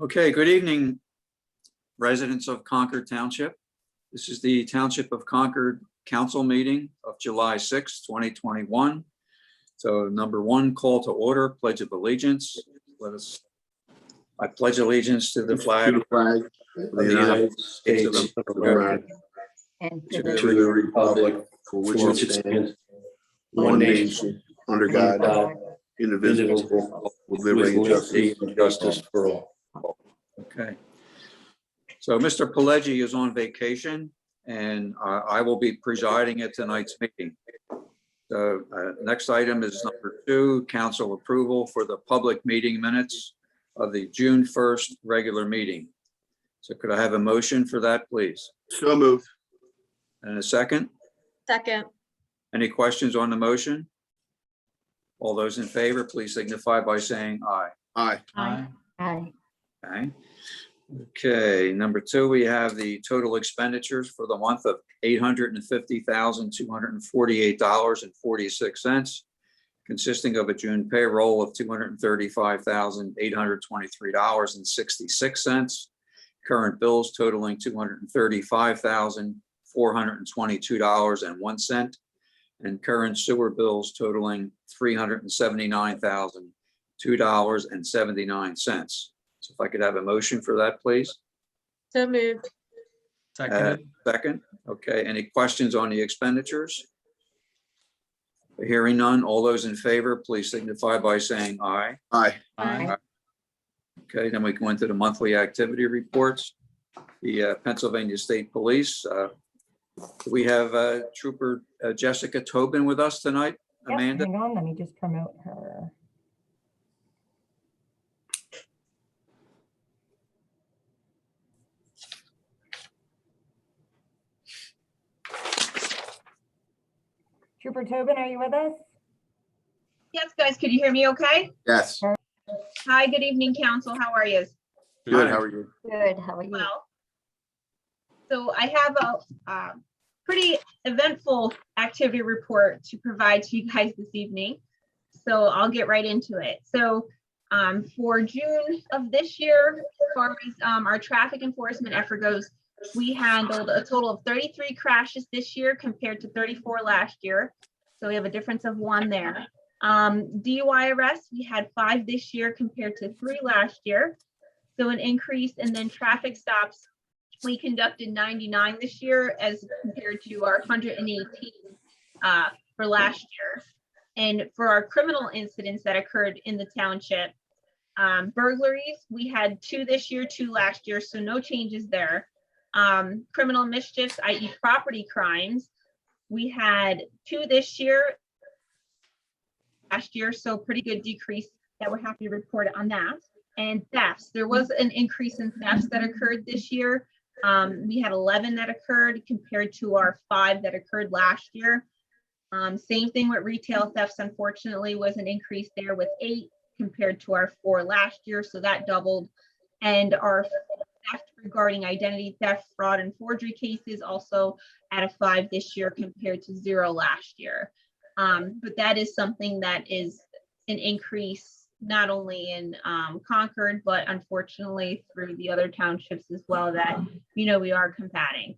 Okay, good evening, residents of Concord Township. This is the Township of Concord Council meeting of July 6, 2021. So number one, call to order, Pledge of Allegiance. I pledge allegiance to the flag of the United States of America And to to the republic for which it stands, one nation, under God, indivisible, with liberty and justice for all. Okay. So Mr. Pileggi is on vacation and I will be presiding at tonight's meeting. So next item is number two, council approval for the public meeting minutes of the June 1st regular meeting. So could I have a motion for that, please? So moved. And a second? Second. Any questions on the motion? All those in favor, please signify by saying aye. Aye. Aye. Aye. Okay. Okay, number two, we have the total expenditures for the month of $850,248.46, consisting of a June payroll of $235,823.66, current bills totaling $235,422.01, and current sewer bills totaling $379,002.79. So if I could have a motion for that, please. So moved. Second. Second. Okay, any questions on the expenditures? Hearing none, all those in favor, please signify by saying aye. Aye. Aye. Okay, then we go into the monthly activity reports. The Pennsylvania State Police. We have Trooper Jessica Tobin with us tonight. Yep, Amanda? hang on, let me just promote her. Trooper Tobin, are you with us? Yes, guys, could you hear me okay? Yes. Hi, good evening, council. How are you? Good. How are you? Good, how are you? Well, so I have a pretty eventful activity report to provide to you guys this evening. So I'll get right into it. So for June of this year, as far as our traffic enforcement effort goes, we handled a total of 33 crashes this year compared to 34 last year. So we have a difference of 1 there. DUI arrests, we had 5 this year compared to 3 last year. So an increase. And then traffic stops, we conducted 99 this year as compared to our 118 for last year. And for our criminal incidents that occurred in the township, burglaries, we had 2 this year, 2 last year, so no changes there. Criminal mischiefs, i.e. property crimes, we had 2 this year, last year, so pretty good decrease that we're happy to report on that. And thefts, there was an increase in thefts that occurred this year. We had 11 that occurred compared to our 5 that occurred last year. Same thing with retail thefts, unfortunately, was an increase there with 8 compared to our 4 last year, so that doubled. And our theft regarding identity theft, fraud, and forgery cases also at a 5 this year compared to 0 last year. But that is something that is an increase not only in Concord, but unfortunately through the other townships as well that, we are combating.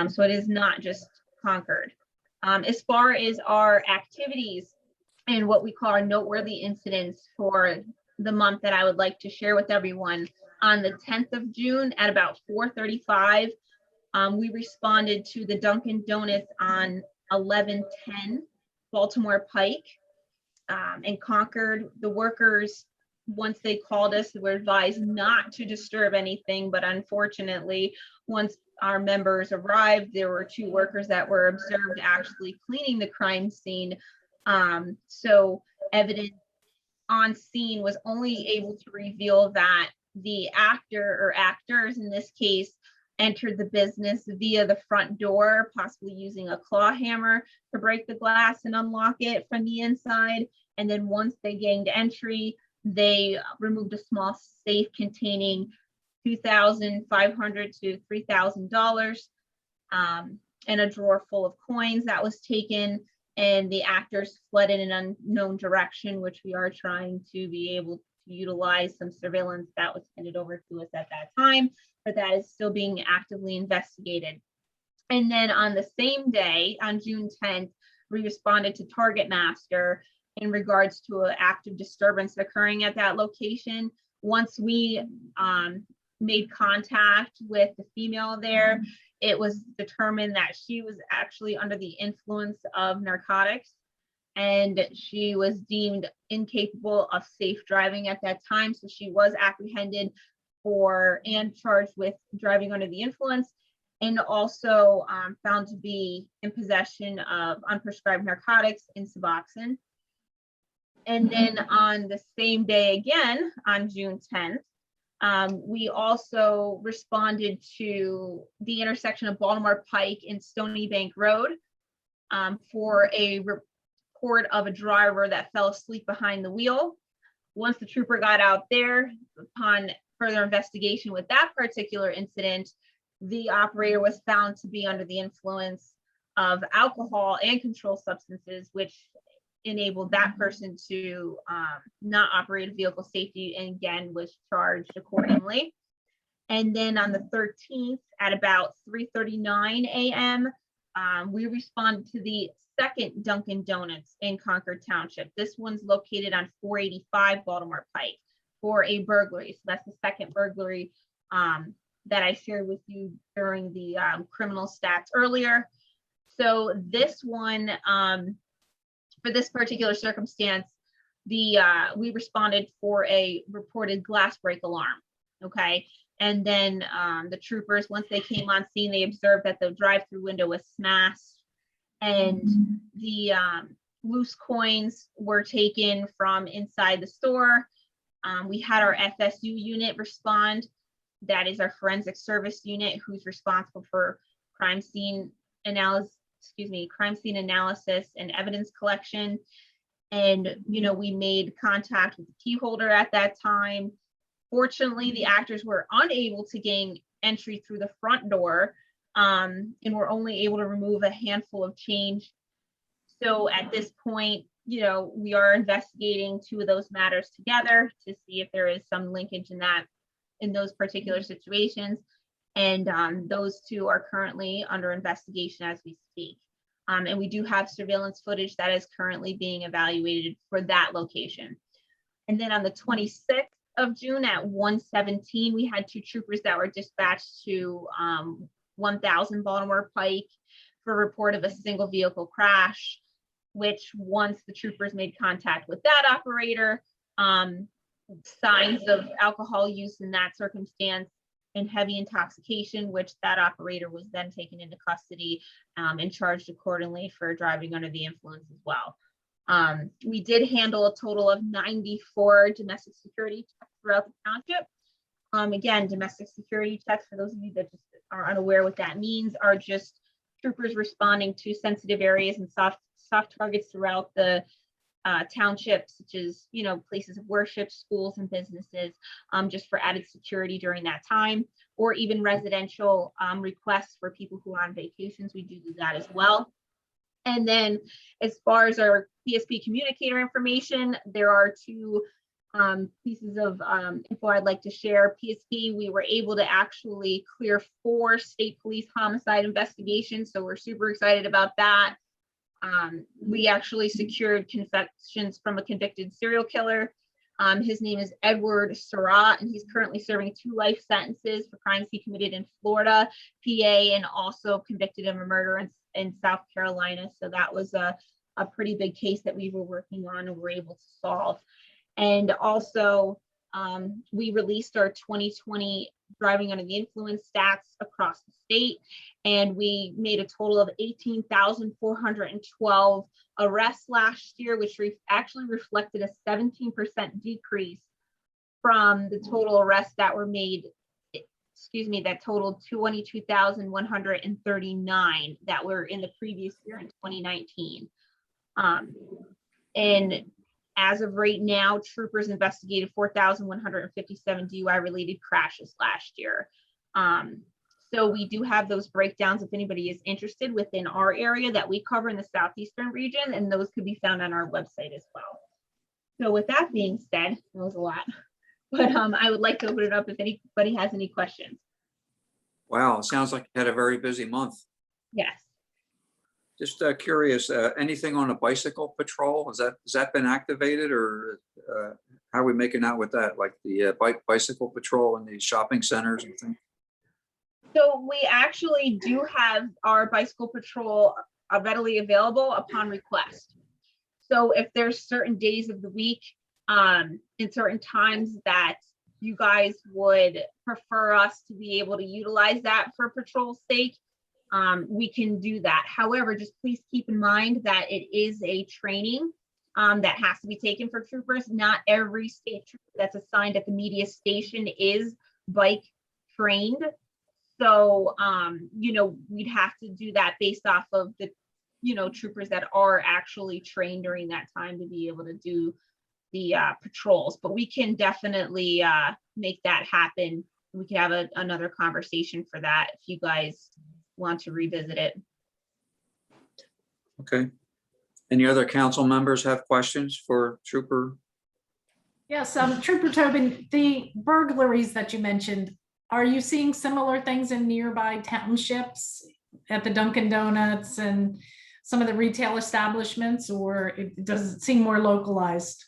So it is not just Concord. As far as our activities and what we call our noteworthy incidents for the month that I would like to share with everyone, on the 10th of June at about 4:35, we responded to the Dunkin' Donuts on 1110 Baltimore Pike in Concord. The workers, once they called us, were advised not to disturb anything, but unfortunately, once our members arrived, there were 2 workers that were observed actually cleaning the crime scene. So evidence on scene was only able to reveal that the actor or actors in this case entered the business via the front door, possibly using a claw hammer to break the glass and unlock it from the inside. And then once they gained entry, they removed a small safe containing $2,500 to $3,000 and a drawer full of coins that was taken. And the actors fled in an unknown direction, which we are trying to be able to utilize some surveillance that was handed over to us at that time, but that is still being actively investigated. And then on the same day, on June 10th, we responded to Target Master in regards to an active disturbance occurring at that location. Once we made contact with the female there, it was determined that she was actually under the influence of narcotics, and she was deemed incapable of safe driving at that time. So she was apprehended and charged with driving under the influence, and also found to be in possession of unprescribed narcotics and Suboxone. And then on the same day again, on June 10th, we also responded to the intersection of Baltimore Pike and Stony Bank Road for a report of a driver that fell asleep behind the wheel. Once the trooper got out there, upon further investigation with that particular incident, the operator was found to be under the influence of alcohol and controlled substances, which enabled that person to not operate a vehicle safety, and again was charged accordingly. And then on the 13th at about 3:39 a.m., we responded to the second Dunkin' Donuts in Concord Township. This one's located on 485 Baltimore Pike for a burglary. So that's the second burglary that I shared with you during the criminal stats earlier. So this one, for this particular circumstance, we responded for a reported glass break alarm. Okay. And then the troopers, once they came on scene, they observed that the drive-through window was smashed, and the loose coins were taken from inside the store. We had our FSU unit respond. That is our forensic service unit, who's responsible for crime scene analysis and evidence collection. And, we made contact with the key holder at that time. Fortunately, the actors were unable to gain entry through the front door, and were only able to remove a handful of change. So at this point, we are investigating two of those matters together to see if there is some linkage in those particular situations. And those two are currently under investigation as we speak. And we do have surveillance footage that is currently being evaluated for that location. And then on the 26th of June at 1:17, we had two troopers that were dispatched to 1000 Baltimore Pike for a report of a single vehicle crash, which once the troopers made contact with that operator, signs of alcohol use in that circumstance and heavy intoxication, which that operator was then taken into custody and charged accordingly for driving under the influence as well. We did handle a total of 94 domestic security checks throughout the township. Again, domestic security checks, for those of you that just are unaware what that means, are just troopers responding to sensitive areas and soft targets throughout the township, such as places of worship, schools, and businesses, just for added security during that time, or even residential requests for people who are on vacations. We do that as well. And then as far as our PSP communicator information, there are two pieces of info I'd like to share. PSP, we were able to actually clear 4 state police homicide investigations, so we're super excited about that. We actually secured confessions from a convicted serial killer. His name is Edward Surratt, and he's currently serving 2 life sentences for crimes he committed in Florida, PA, and also convicted of a murder in South Carolina. So that was a pretty big case that we were working on and were able to solve. And also, we released our 2020 driving under the influence stats across the state, and we made a total of 18,412 arrests last year, which actually reflected a 17% decrease from the total arrests that were made, that totaled 22,139 that were in the previous year in 2019. And as of right now, troopers investigated 4,157 DUI related crashes last year. So we do have those breakdowns if anybody is interested within our area that we cover in the southeastern region, and those could be found on our website as well. So with that being said, that was a lot, but I would like to open it up if anybody has any questions. Wow, it sounds like you had a very busy month. Yes. Just curious, anything on a bicycle patrol? Has that been activated, or how are we making out with that? Like the bicycle patrol in the shopping centers and things? So we actually do have our bicycle patrol readily available upon request. So if there's certain days of the week, in certain times that you guys would prefer us to be able to utilize that for patrol sake, we can do that. However, just please keep in mind that it is a training that has to be taken for troopers. Not every state trooper that's assigned at the media station is bike trained. So, we'd have to do that based off of the, troopers that are actually trained during that time to be able to do the patrols. But we can definitely make that happen. We can have another conversation for that if you guys want to revisit it. Okay. Any other council members have questions for Trooper? Yes, Trooper Tobin, the burglaries that you mentioned, are you seeing similar things in nearby townships at the Dunkin' Donuts and some of the retail establishments, or does it seem more localized?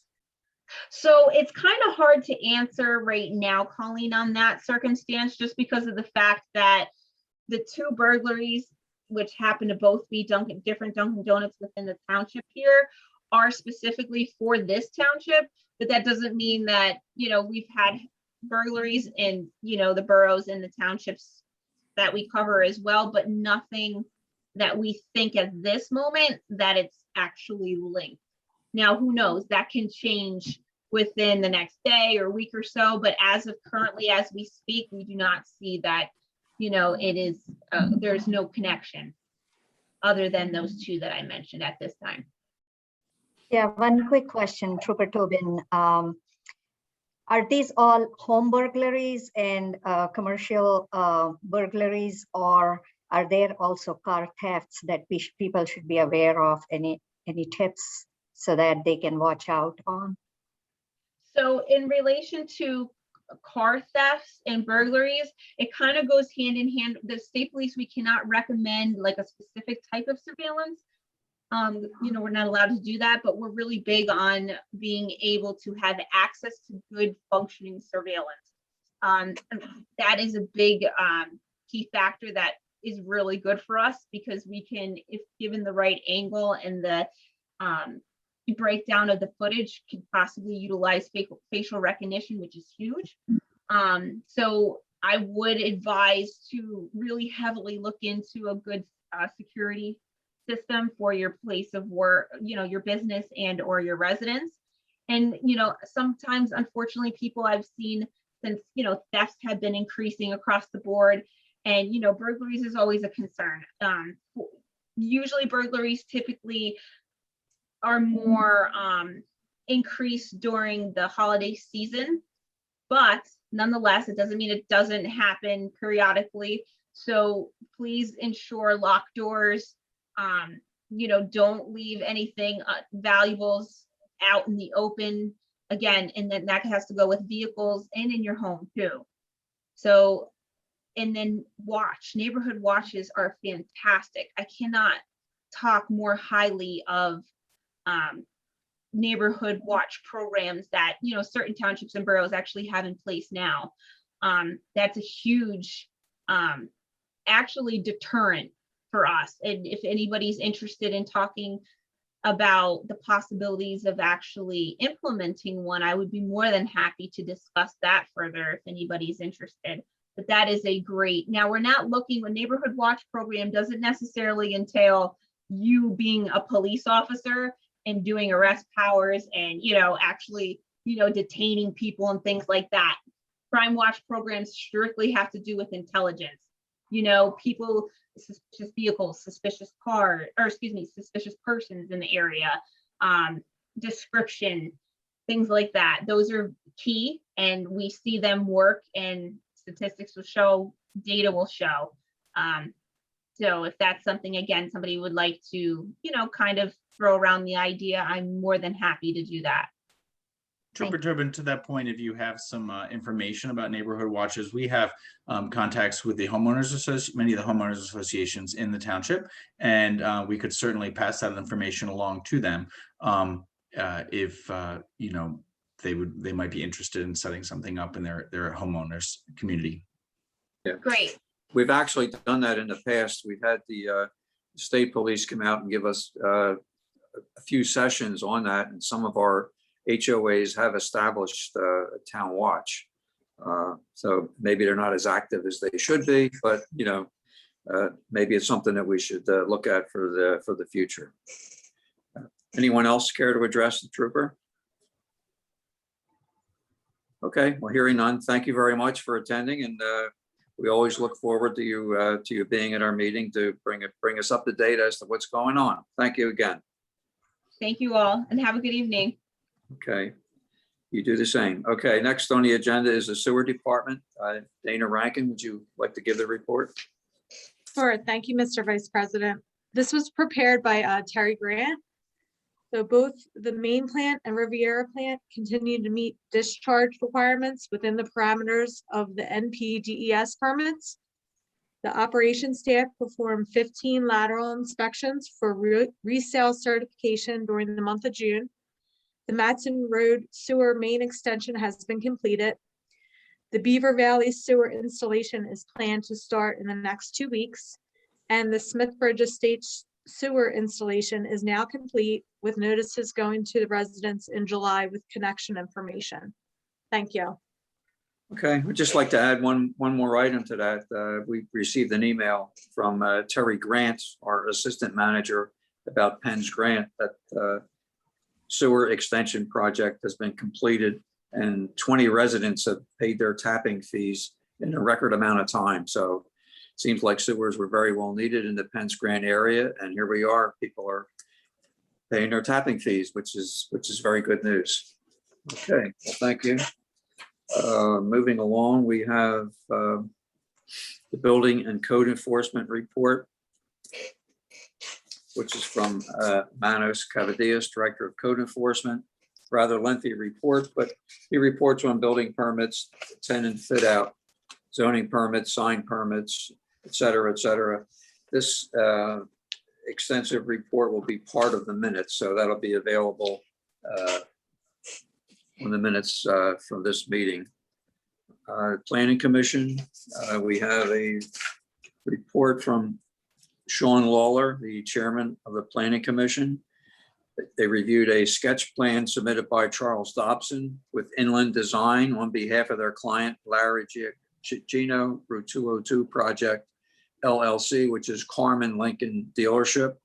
So it's kind of hard to answer right now, Colleen, on that circumstance, just because of the fact that the two burglaries, which happen to both be different Dunkin' Donuts within the township here, are specifically for this township. But that doesn't mean that, we've had burglaries in, the boroughs and the townships that we cover as well, but nothing that we think at this moment that it's actually linked. Now, who knows? That can change within the next day or week or so, but as of currently, as we speak, we do not see that, it is, there's no connection other than those two that I mentioned at this time. Yeah, one quick question, Trooper Tobin. Are these all home burglaries and commercial burglaries, or are there also car thefts that people should be aware of? Any tips so that they can watch out on? So in relation to car thefts and burglaries, it kind of goes hand in hand. The state police, we cannot recommend like a specific type of surveillance. We're not allowed to do that, but we're really big on being able to have access to good functioning surveillance. That is a big key factor that is really good for us, because we can, if given the right angle and the breakdown of the footage, can possibly utilize facial recognition, which is huge. So I would advise to really heavily look into a good security system for your place of work, your business and or your residence. And sometimes, unfortunately, people I've seen since thefts have been increasing across the board, and burglaries is always a concern. Usually burglaries typically are more increased during the holiday season, but nonetheless, it doesn't mean it doesn't happen periodically. So please ensure locked doors. Don't leave anything valuables out in the open again, and then that has to go with vehicles and in your home too. So, and then neighborhood watches are fantastic. I cannot talk more highly of neighborhood watch programs that certain townships and boroughs actually have in place now. That's a huge actually deterrent for us. And if anybody's interested in talking about the possibilities of actually implementing one, I would be more than happy to discuss that further if anybody's interested. But that is a great, now we're not looking, a neighborhood watch program doesn't necessarily entail you being a police officer and doing arrest powers and actually detaining people and things like that. Crime watch programs strictly have to do with intelligence. People, suspicious vehicles, suspicious suspicious persons in the area, description, things like that. Those are key, and we see them work, and statistics will show, data will show. So if that's something, again, somebody would like to, kind of throw around the idea, I'm more than happy to do that. Trooper Tobin, to that point, if you have some information about neighborhood watches, we have contacts with the homeowners association, many of the homeowners associations in the township, and we could certainly pass that information along to them if you know, they might be interested in setting something up in their homeowners community. Yeah. Great. We've actually done that in the past. We've had the state police come out and give us a few sessions on that, and some of our HOAs have established a town watch. So maybe they're not as active as they should be, but you know, maybe it's something that we should look at for the future. Anyone else care to address the trooper? Okay, well, hearing none, thank you very much for attending, and we always look forward to you being at our meeting to bring us up to date as to what's going on. Thank you again. Thank you all and have a good evening. Okay, you do the same. Okay, next on the agenda is the sewer department. Dana Rankin, would you like to give the report? Sure. Thank you, Mr. Vice President. This was prepared by Terry Grant. So both the main plant and Riviera plant continue to meet discharge requirements within the parameters of the NPDES permits. The operations staff performed 15 lateral inspections for resale certification during the month of June. The Matson Road sewer main extension has been completed. The Beaver Valley sewer installation is planned to start in the next 2 weeks. And the Smithbridge Estates sewer installation is now complete, with notices going to the residents in July with connection information. Thank you. Okay, I'd just like to add one more item to that. We received an email from Terry Grant, our assistant manager, about Penn's grant. That sewer extension project has been completed and 20 residents have paid their tapping fees in a record amount of time. So it seems like sewers were very well needed in the Penn's Grant area, and here we are. People are paying their tapping fees, which is very good news. Okay, well, thank you. Moving along, we have the building and code enforcement report, which is from Manos Cavadias, Director of Code Enforcement. Rather lengthy report, but he reports on building permits, tenant fit out, zoning permits, sign permits, et cetera, et cetera. This extensive report will be part of the minutes, so that'll be available on the minutes from this meeting. Planning Commission, we have a report from Sean Lawler, the chairman of the Planning Commission. They reviewed a sketch plan submitted by Charles Dobson with Inland Design on behalf of their client, Larry Gino, Route 202 Project LLC, which is Carmen Lincoln Dealership,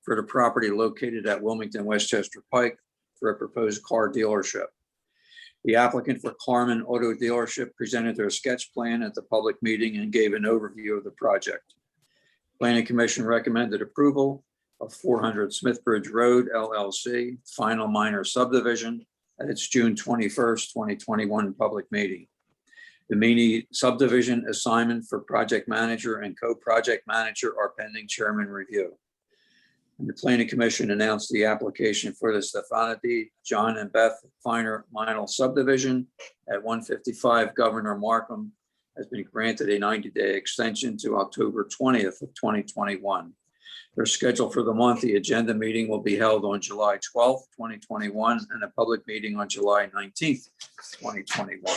for the property located at Wilmington Westchester Pike for a proposed car dealership. The applicant for Carmen Auto Dealership presented their sketch plan at the public meeting and gave an overview of the project. Planning Commission recommended approval of 400 Smithbridge Road LLC, final minor subdivision at its June 21st, 2021 public meeting. The mini subdivision assignment for project manager and co-project manager are pending chairman review. And the Planning Commission announced the application for the Stefanidi, John and Beth Finer minor subdivision at 155 Governor Markham has been granted a 90-day extension to October 20th of 2021. They're scheduled for the month. The agenda meeting will be held on July 12th, 2021, and a public meeting on July 19th, 2021.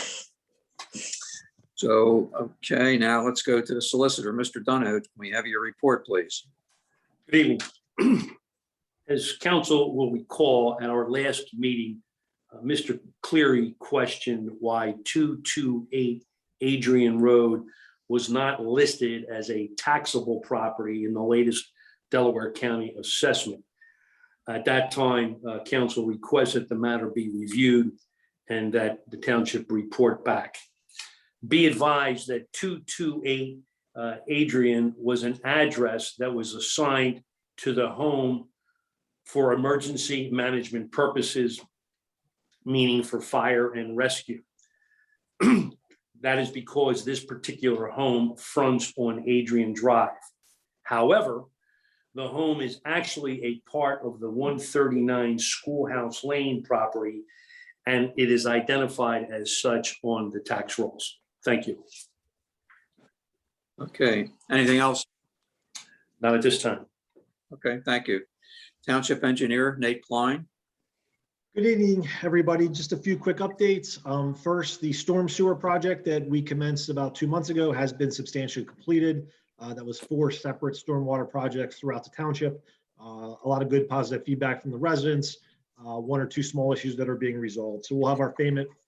So, okay, now let's go to the solicitor. Mr. Donohue, can we have your report, please? Good evening. As council will recall, at our last meeting, Mr. Cleary questioned why 228 Adrian Road was not listed as a taxable property in the latest Delaware County assessment. At that time, council requested the matter be reviewed and that the township report back. Be advised that 228 Adrian was an address that was assigned to the home for emergency management purposes, meaning for fire and rescue. That is because this particular home fronts on Adrian Drive. However, the home is actually a part of the 139 Schoolhouse Lane property and it is identified as such on the tax rolls. Thank you. Okay, anything else? Not at this time. Okay, thank you. Township Engineer Nate Klein. Good evening, everybody. Just a few quick updates. First, the storm sewer project that we commenced about 2 months ago has been substantially completed. That was 4 separate stormwater projects throughout the township. A lot of good positive feedback from the residents, 1 or 2 small issues that are being resolved. So we'll have our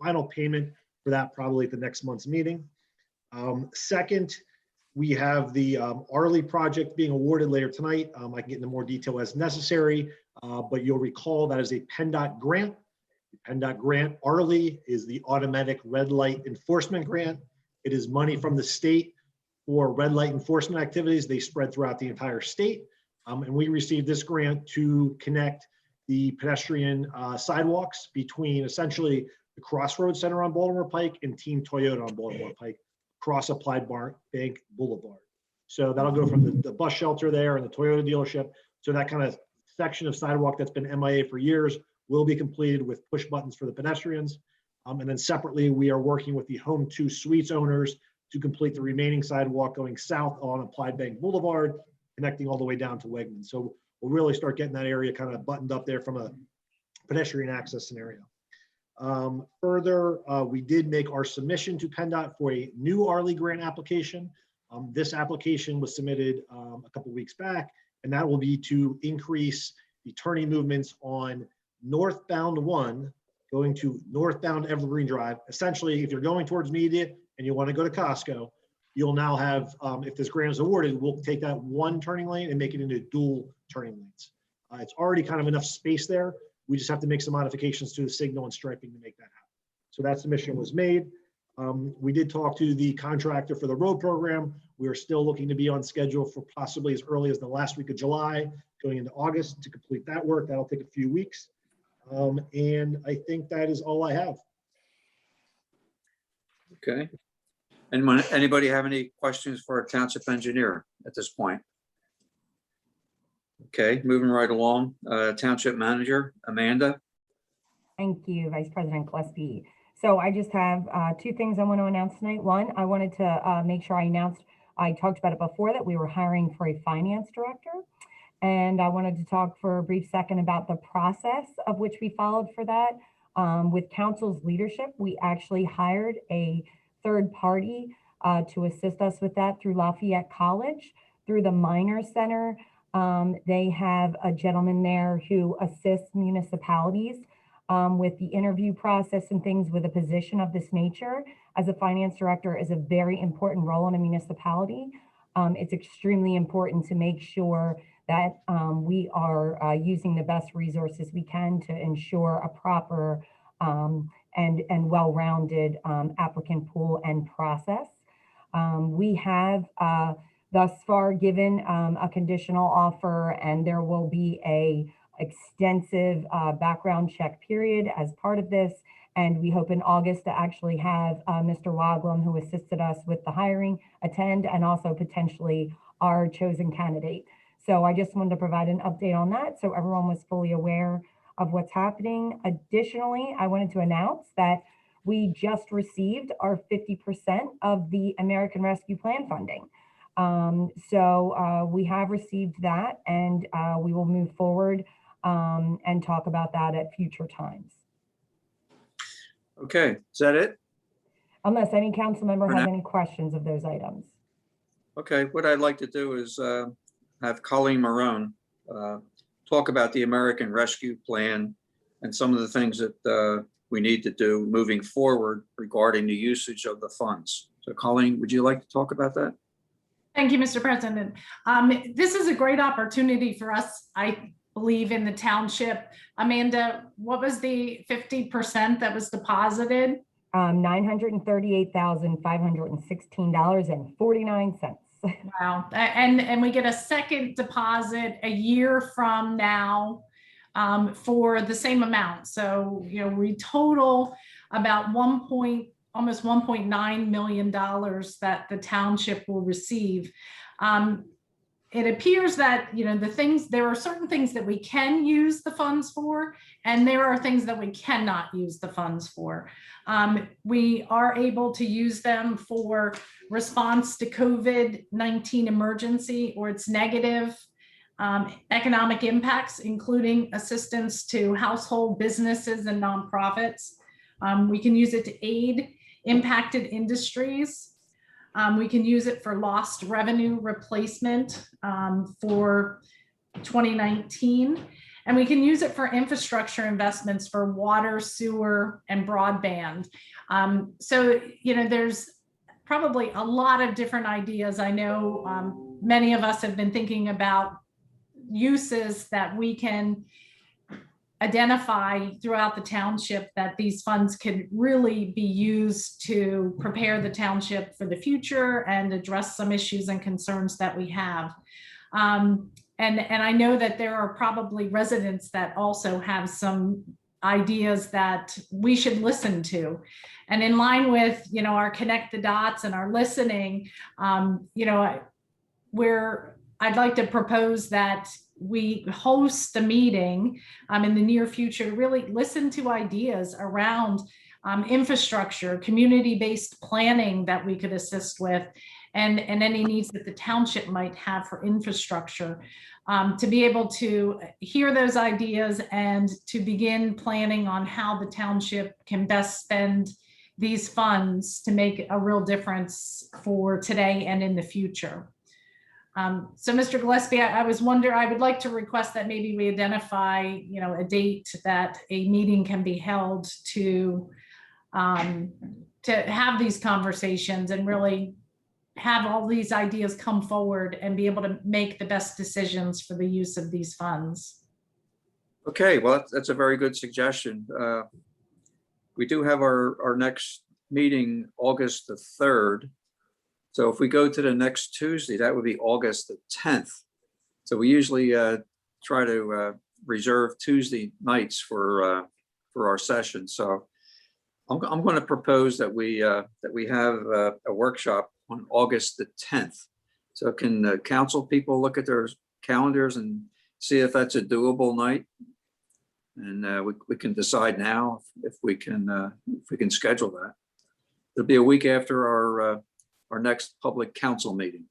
final payment for that probably at the next month's meeting. Second, we have the Arley project being awarded later tonight. I can get into more detail as necessary, but you'll recall that is a PennDOT grant. The PennDOT grant, Arley, is the automatic red light enforcement grant. It is money from the state for red light enforcement activities. They spread throughout the entire state. And we received this grant to connect the pedestrian sidewalks between essentially the Crossroads Center on Baltimore Pike and Team Toyota on Baltimore Pike, across Applied Bank Boulevard. So that'll go from the bus shelter there and the Toyota dealership. So that kind of section of sidewalk that's been MIA for years will be completed with push buttons for the pedestrians. And then separately, we are working with the Home 2 Suites owners to complete the remaining sidewalk going south on Applied Bank Boulevard, connecting all the way down to Wegmans. So we'll really start getting that area kind of buttoned up there from a pedestrian access scenario. Further, we did make our submission to PennDOT for a new Arley grant application. This application was submitted a couple weeks back, and that will be to increase the turning movements on northbound 1 going to northbound Evergreen Drive. Essentially, if you're going towards Media and you want to go to Costco, you'll now have, if this grant is awarded, we'll take that 1 turning lane and make it into dual turning lanes. It's already kind of enough space there. We just have to make some modifications to the signal and striping to make that happen. So that submission was made. We did talk to the contractor for the road program. We are still looking to be on schedule for possibly as early as the last week of July, going into August to complete that work. That'll take a few weeks. And I think that is all I have. Okay. Anybody have any questions for our Township Engineer at this point? Okay, moving right along. Township Manager Amanda. Thank you, Vice President Gillespie. So I just have 2 things I want to announce tonight. One, I wanted to make sure I talked about it before, that we were hiring for a finance director. And I wanted to talk for a brief second about the process of which we followed for that. With council's leadership, we actually hired a third party to assist us with that through Lafayette College, through the Minor Center. They have a gentleman there who assists municipalities with the interview process and things with a position of this nature. As a finance director is a very important role in a municipality. It's extremely important to make sure that we are using the best resources we can to ensure a proper and well-rounded applicant pool and process. We have thus far given a conditional offer, and there will be a extensive background check period as part of this. And we hope in August to actually have Mr. Waglam, who assisted us with the hiring, attend, and also potentially our chosen candidate. So I just wanted to provide an update on that so everyone was fully aware of what's happening. Additionally, I wanted to announce that we just received our 50% of the American Rescue Plan funding. So we have received that, and we will move forward and talk about that at future times. Okay, is that it? Unless any council member For has now. any questions of those items. Okay, what I'd like to do is have Colleen Marone talk about the American Rescue Plan and some of the things that we need to do moving forward regarding the usage of the funds. So Colleen, would you like to talk about that? Thank you, Mr. President. This is a great opportunity for us, I believe, in the township. Amanda, what was the 50% that was deposited? $938,516.49. Wow. And we get a second deposit a year from now for the same amount. So, you know, we total about almost $1.9 million that the township will receive. it appears that, there are certain things that we can use the funds for, and there are things that we cannot use the funds for. We are able to use them for response to COVID-19 emergency or its negative economic impacts, including assistance to household businesses and nonprofits. We can use it to aid impacted industries. We can use it for lost revenue replacement for 2019. And we can use it for infrastructure investments for water, sewer, and broadband. So, there's probably a lot of different ideas. I know many of us have been thinking about uses that we can identify throughout the township that these funds could really be used to prepare the township for the future and address some issues and concerns that we have. And I know that there are probably residents that also have some ideas that we should listen to. And in line with, our connect the dots and our listening, I'd like to propose that we host a meeting in the near future to really listen to ideas around infrastructure, community-based planning that we could assist with, and any needs that the township might have for infrastructure, to be able to hear those ideas and to begin planning on how the township can best spend these funds to make a real difference for today and in the future. So Mr. Gillespie, I would like to request that maybe we identify, a date that a meeting can be held to have these conversations and really have all these ideas come forward and be able to make the best decisions for the use of these funds. Okay, well, that's a very good suggestion. We do have our next meeting August the 3rd. So if we go to the next Tuesday, that would be August the 10th. So we usually try to reserve Tuesday nights for our session. So I'm going to propose that we have a workshop on August the 10th. So can council people look at their calendars and see if that's a doable night? And we can decide now if we can schedule that. It'll be a week after our next public council meeting.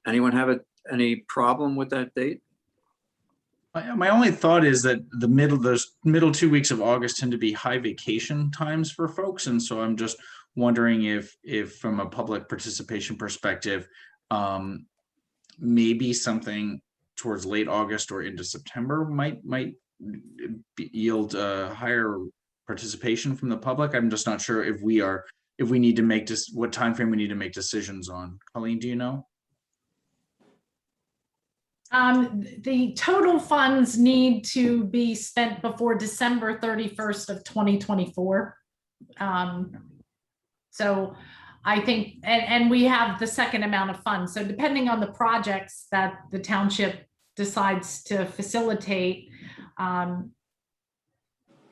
Anyone have any problem with that date? My only thought is that those middle 2 weeks of August tend to be high vacation times for folks. And so I'm just wondering if from a public participation perspective, maybe something towards late August or into September might yield higher participation from the public. I'm just not sure if we need to make what timeframe we need to make decisions on. Colleen, do you know? The total funds need to be spent before December 31st of 2024. So I think, and we have the second amount of funds. So depending on the projects that the township decides to facilitate,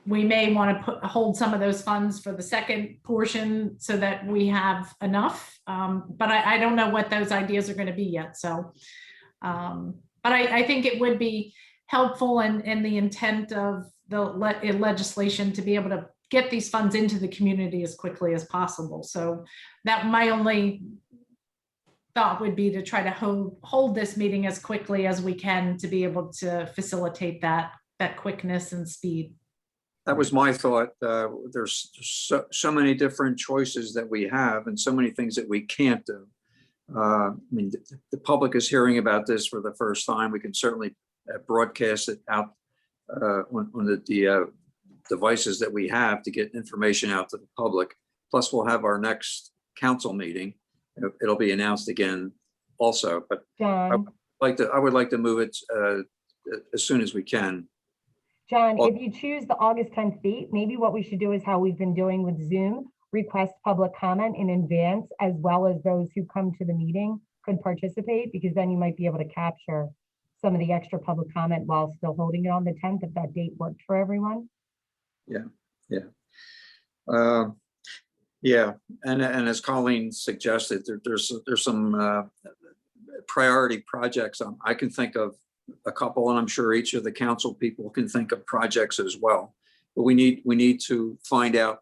we may want to hold some of those funds for the second portion so that we have enough. But I don't know what those ideas are going to be yet. So, but I think it would be helpful in the intent of the legislation to be able to get these funds into the community as quickly as possible. So that my only thought would be to try to hold this meeting as quickly as we can to be able to facilitate that quickness and speed. That was my thought. There's so many different choices that we have and so many things that we can't do. I mean, the public is hearing about this for the first time. We can certainly broadcast it out on the devices that we have to get information out to the public. Plus, we'll have our next council meeting. It'll be announced again also. But John, I would like to move it as soon as we can. John, if you choose the August 10th date, maybe what we should do is how we've been doing with Zoom, request public comment in advance, as well as those who come to the meeting could participate, because then you might be able to capture some of the extra public comment while still holding it on the 10th, if that date worked for everyone. Yeah. And as Colleen suggested, there's some priority projects, I can think of a couple, and I'm sure each of the council people can think of projects as well. But we need to find out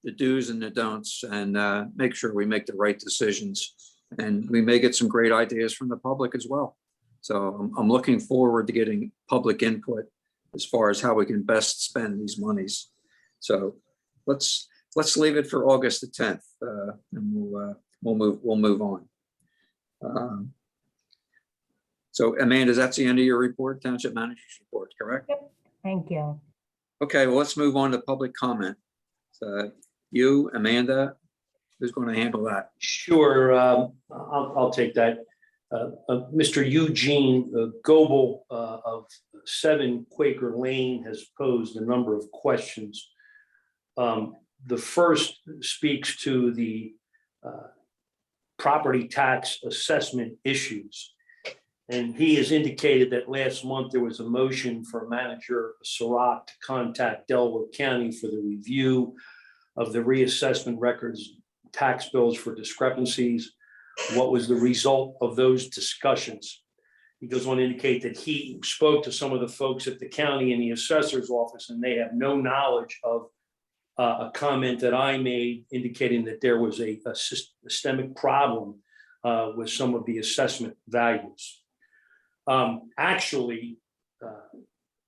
the do's and the don'ts and make sure we make the right decisions. And we may get some great ideas from the public as well. So I'm looking forward to getting public input as far as how we can best spend these monies. So let's leave it for August the 10th, and we'll move on. So Amanda, that's the end of your report, Township Manager's report, correct? Yep. Thank you. Okay, well, let's move on to public comment. You, Amanda, who's going to handle that? Sure, I'll take that. Mr. Eugene Goebel of 7 Quaker Lane has posed a number of questions. The first speaks to the property tax assessment issues. And he has indicated that last month there was a motion for Manager Surratt to contact Delaware County for the review of the reassessment records, tax bills for discrepancies. What was the result of those discussions? He goes on to indicate that he spoke to some of the folks at the county and the assessor's office, and they have no knowledge of a comment that I made indicating that there was a systemic problem with some of the assessment values. Actually,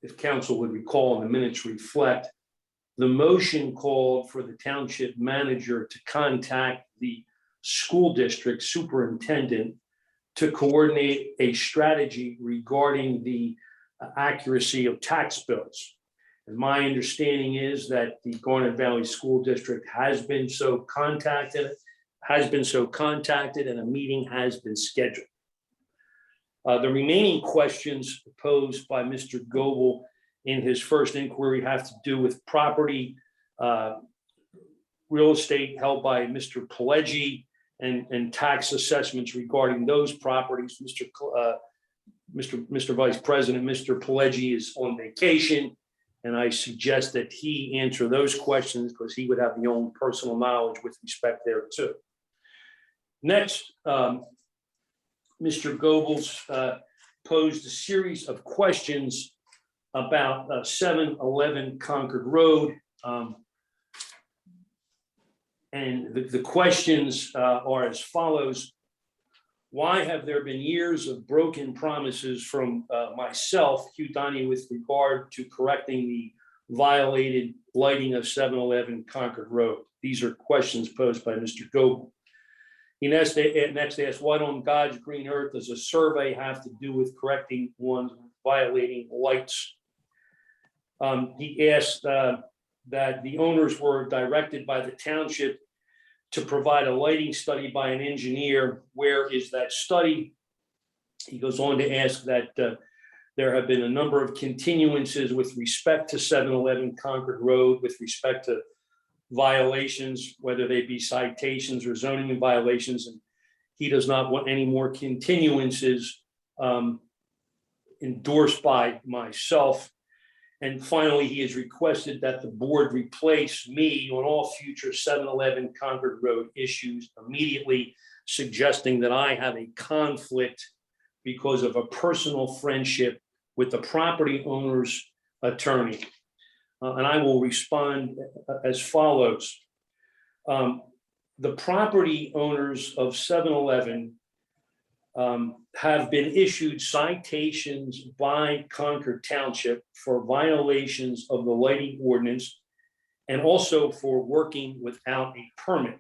if council would recall, and the minutes reflect, the motion called for the township manager to contact the school district superintendent to coordinate a strategy regarding the accuracy of tax bills. And my understanding is that the Garnet Valley School District has been so contacted, and a meeting has been scheduled. The remaining questions posed by Mr. Goebel in his first inquiry have to do with property, real estate held by Mr. Pileggi, and tax assessments regarding those properties. Mr. Vice President, Mr. Pileggi is on vacation, and I suggest that he answer those questions because he would have the own personal knowledge with respect there too. Next, Mr. Goebbels posed a series of questions about 711 Concord Road. And the questions are as follows. Why have there been years of broken promises from myself, Hugh Donnie, with regard to correcting the violated lighting of 711 Concord Road? These are questions posed by Mr. Goebel. He next asked, what on God's green earth does a survey have to do with correcting one's violating lights? He asked that the owners were directed by the township to provide a lighting study by an engineer. Where is that study? He goes on to ask that there have been a number of continuances with respect to 711 Concord Road with respect to violations, whether they be citations or zoning violations, and he does not want any more continuances endorsed by myself. And finally, he has requested that the board replace me on all future 711 Concord Road issues immediately, suggesting that I have a conflict because of a personal friendship with the property owner's attorney. And I will respond as follows. The property owners of 711 have been issued citations by Concord Township for violations of the lighting ordinance and also for working without a permit.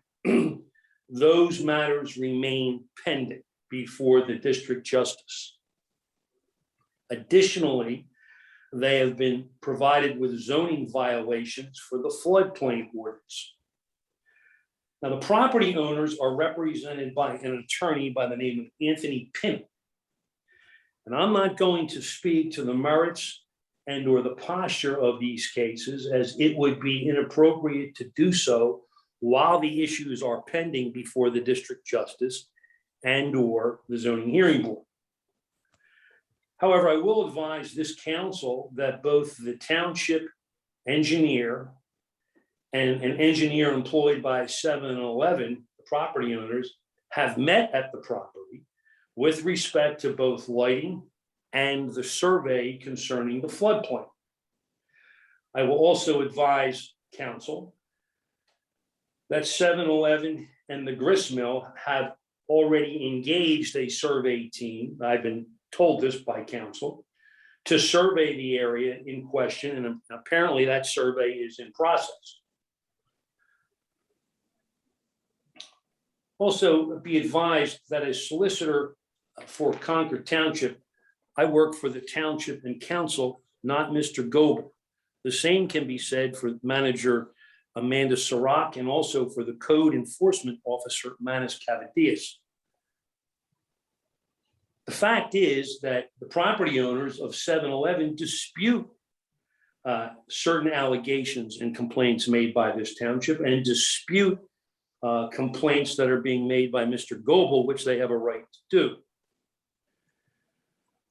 Those matters remain pending before the district justice. Additionally, they have been provided with zoning violations for the floodplain ordinance. Now, the property owners are represented by an attorney by the name of Anthony Pinn. And I'm not going to speak to the merits and or the posture of these cases, as it would be inappropriate to do so while the issues are pending before the district justice and or the zoning hearing board. However, I will advise this council that both the township engineer and an engineer employed by 711, the property owners, have met at the property, with respect to both lighting and the survey concerning the floodplain. I will also advise council that 7-Eleven and the gristmill have already engaged a survey team. I've been told this by council to survey the area in question, and apparently that survey is in process. Also, be advised that as solicitor for Concord Township, I work for the township and council, not Mr. Goebel. The same can be said for manager Amanda Sirach and also for the code enforcement officer, Manus Cavadias. The fact is that the property owners of 7-Eleven dispute certain allegations and complaints made by this township and dispute complaints that are being made by Mr. Goebel, which they have a right to do.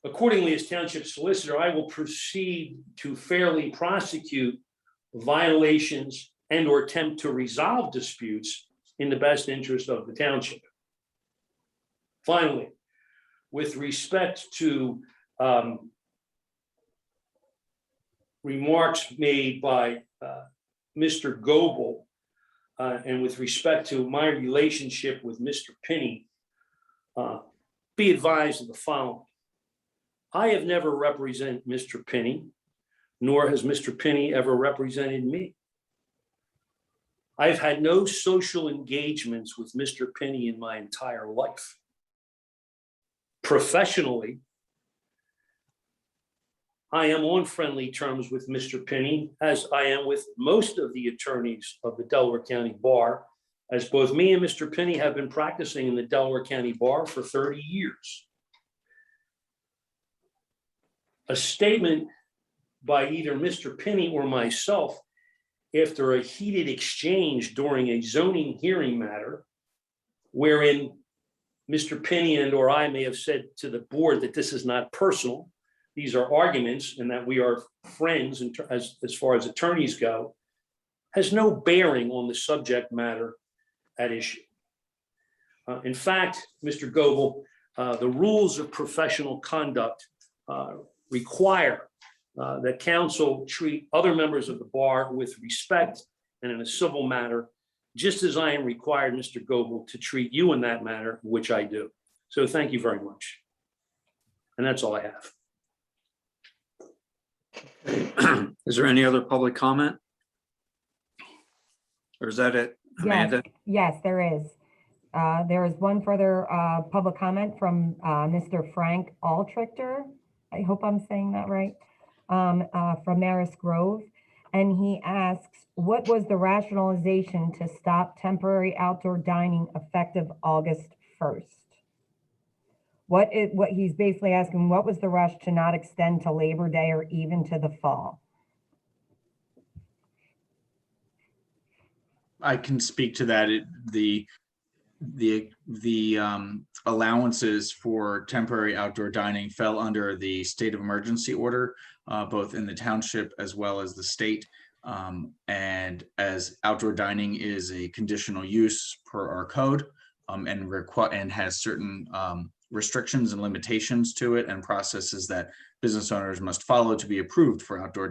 Accordingly, as township solicitor, I will proceed to fairly prosecute violations and or attempt to resolve disputes in the best interest of the township. Finally, with respect to remarks made by Mr. Goebel, and with respect to my relationship with Mr. Pinney, be advised of the following. I have never represented Mr. Pinney, nor has Mr. Pinney ever represented me. I've had no social engagements with Mr. Pinney in my entire life. Professionally, I am on friendly terms with Mr. Pinney, as I am with most of the attorneys of the Delaware County Bar, as both me and Mr. Pinney have been practicing in the Delaware County Bar for 30 years. A statement by either Mr. Pinney or myself after a heated exchange during a zoning hearing matter, wherein Mr. Pinney and or I may have said to the board that this is not personal, these are arguments, and that we are friends and as far as attorneys go, has no bearing on the subject matter at issue. In fact, Mr. Goebel, the rules of professional conduct require that council treat other members of the bar with respect and in a civil manner, just as I am required, Mr. Goebel, to treat you in that manner, which I do. So thank you very much. And that's all I have. Is there any other public comment? Or is that it, Amanda? Yes, there is. There is one further public comment from Mr. Frank Altrichter. I hope I'm saying that right. From Maris Grove. And he asks, what was the rationalization to stop temporary outdoor dining effective August 1st? What he's basically asking, what was the rush to not extend to Labor Day or even to the fall? I can speak to that. The allowances for temporary outdoor dining fell under the state of emergency order, both in the township as well as the state. And as outdoor dining is a conditional use per our code, and has certain restrictions and limitations to it and processes that business owners must follow to be approved for outdoor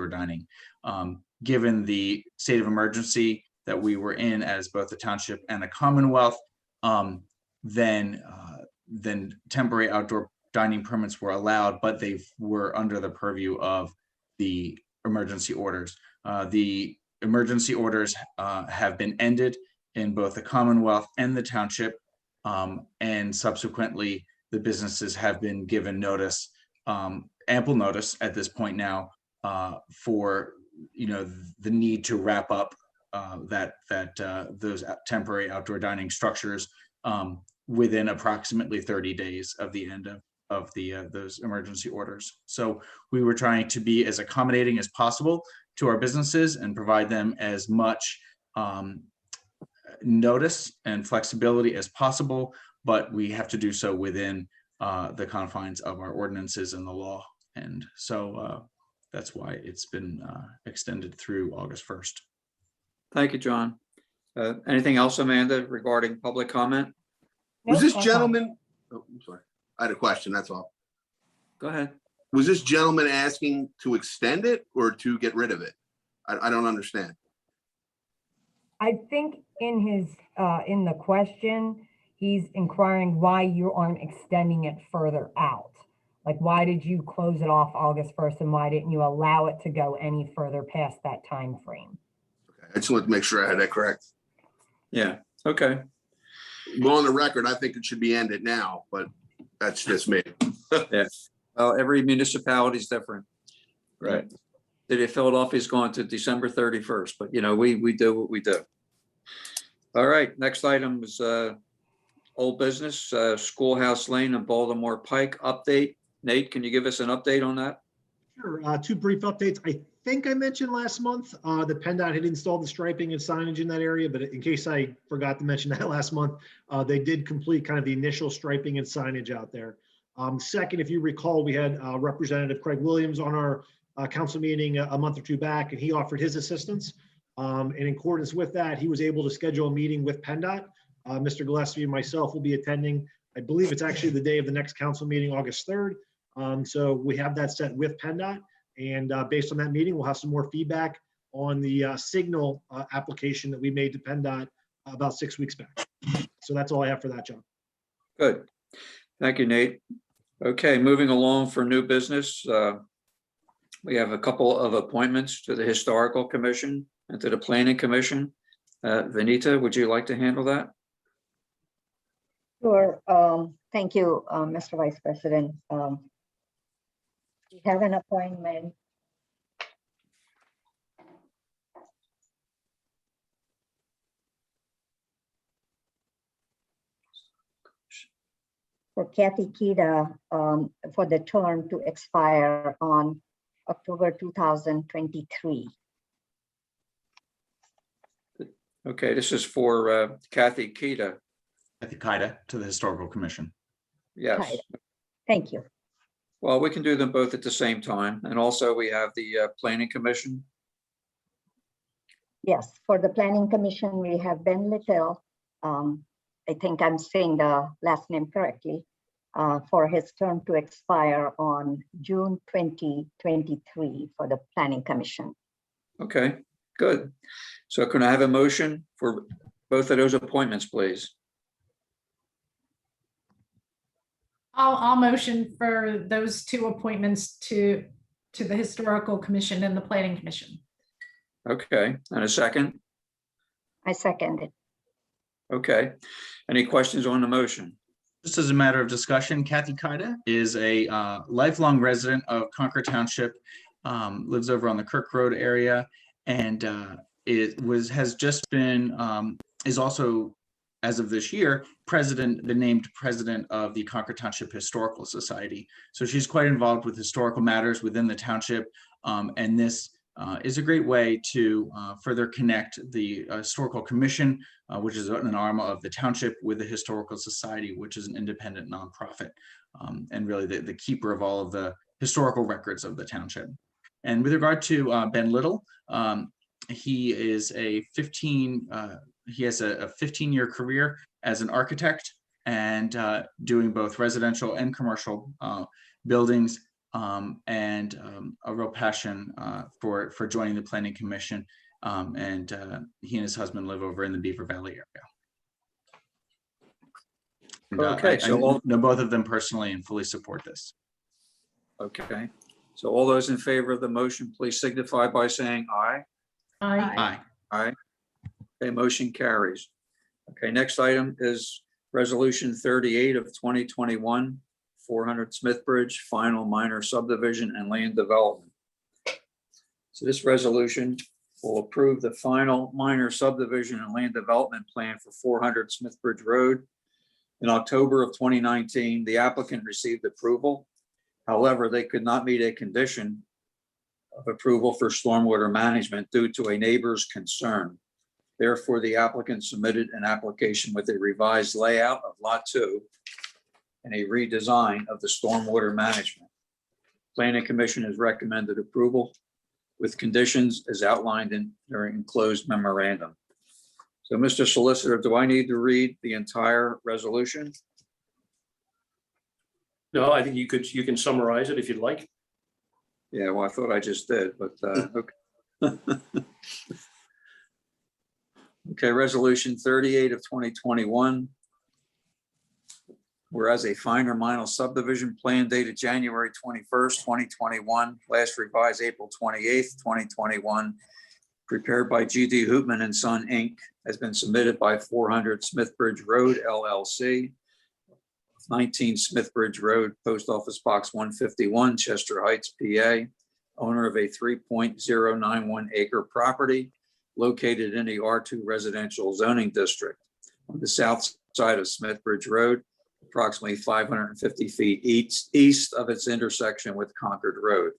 dining. Given the state of emergency that we were in as both the township and the Commonwealth, then temporary outdoor dining permits were allowed, but they were under the purview of the emergency orders. The emergency orders have been ended in both the Commonwealth and the township, and subsequently the businesses have been given notice, ample notice at this point now, for the need to wrap up those temporary outdoor dining structures within approximately 30 days of the end of those emergency orders. So we were trying to be as accommodating as possible to our businesses and provide them as much notice and flexibility as possible, but we have to do so within the confines of our ordinances and the law. And so that's why it's been extended through August 1st. Thank you, John. Anything else, Amanda, regarding public comment? Was Nope, this that's all. gentleman Oh, I'm sorry. I had a question, that's all. Go ahead. Was this gentleman asking to extend it or to get rid of it? I don't understand. I think in his, in the question, he's inquiring why you aren't extending it further out. Like, why did you close it off August 1st and why didn't you allow it to go any further past that time frame? Okay, I just wanted to make sure I had that correct. Yeah, okay. Well, on the record, I think it should be ended now, but that's just me. Well, every municipality is different. Right. City of Philadelphia is going to December 31st, but you know, we do what we do. All right, next item is old business, Schoolhouse Lane and Baltimore Pike update. Nate, can you give us an update on that? Sure. Two brief updates. I think I mentioned last month that PennDOT had installed the striping and signage in that area, but in case I forgot to mention that last month, they did complete kind of the initial striping and signage out there. Second, if you recall, we had Representative Craig Williams on our council meeting a month or two back, and he offered his assistance. And in accordance with that, he was able to schedule a meeting with PennDOT. Mr. Gillespie and myself will be attending. I believe it's actually the day of the next council meeting, August 3rd. So we have that set with PennDOT, and based on that meeting, we'll have some more feedback on the signal application that we made to PennDOT about 6 weeks back. So that's all I have for that, John. Good. Thank you, Nate. Okay, moving along for new business. We have a couple of appointments to the Historical Commission and to the Planning Commission. Vanita, would you like to handle that? Sure. Thank you, Mr. Vice President. We have an appointment for Kathy Kida for the term to expire on October 2023. Okay, this is for Kathy Kita. Kathy Kaida to the Historical Commission. Yes. Kida. Thank you. Well, we can do them both at the same time. And also we have the Planning Commission. Yes, for the Planning Commission, we have Ben Little. I think I'm saying the last name correctly, for his term to expire on June 2023 for the Planning Commission. Okay, good. So can I have a motion for both of those appointments, please? I'll motion for those two appointments to the Historical Commission and the Planning Commission. Okay, and a second? I second it. Okay. Any questions on the motion? Just as a matter of discussion, Kathy Kaida is a lifelong resident of Concord Township, lives over on the Kirk Road area, and has just been, is also, as of this year, the named president of the Concord Township Historical Society. So she's quite involved with historical matters within the township, and this is a great way to further connect the Historical Commission, which is an arm of the township, with the Historical Society, which is an independent nonprofit, and really the keeper of all of the historical records of the township. And with regard to Ben Little, he is he has a 15-year career as an architect and doing both residential and commercial buildings, and a real passion for joining the Planning Commission. And he and his husband live over in the Beaver Valley area. And, Okay, I know both of them personally and fully support this. Okay, so all those in favor of the motion, please signify by saying aye. Aye. Aye. Okay, motion carries. Okay, next item is Resolution 38 of 2021, 400 Smith Bridge, final minor subdivision and land development. So this resolution will approve the final minor subdivision and land development plan for 400 Smith Bridge Road. In October of 2019, the applicant received approval. However, they could not meet a condition of approval for stormwater management due to a neighbor's concern. Therefore, the applicant submitted an application with a revised layout of Lot 2 and a redesign of the stormwater management. Planning Commission has recommended approval with conditions as outlined in their enclosed memorandum. So, Mr. Solicitor, do I need to read the entire resolution? No, I think you can summarize it if you'd like. Yeah, well, I thought I just did, but, okay. Okay, resolution 38 of 2021. Whereas a finer minor subdivision plan dated January 21st, 2021, last revised April 28th, 2021, prepared by GD Hoopman and Son, Inc., has been submitted by 400 Smithbridge Road LLC, 19 Smithbridge Road, Post Office Box 151, Chester Heights, PA, owner of a 3.091 acre property located in the R2 residential zoning district on the south side of Smithbridge Road, approximately 550 feet east of its intersection with Concord Road.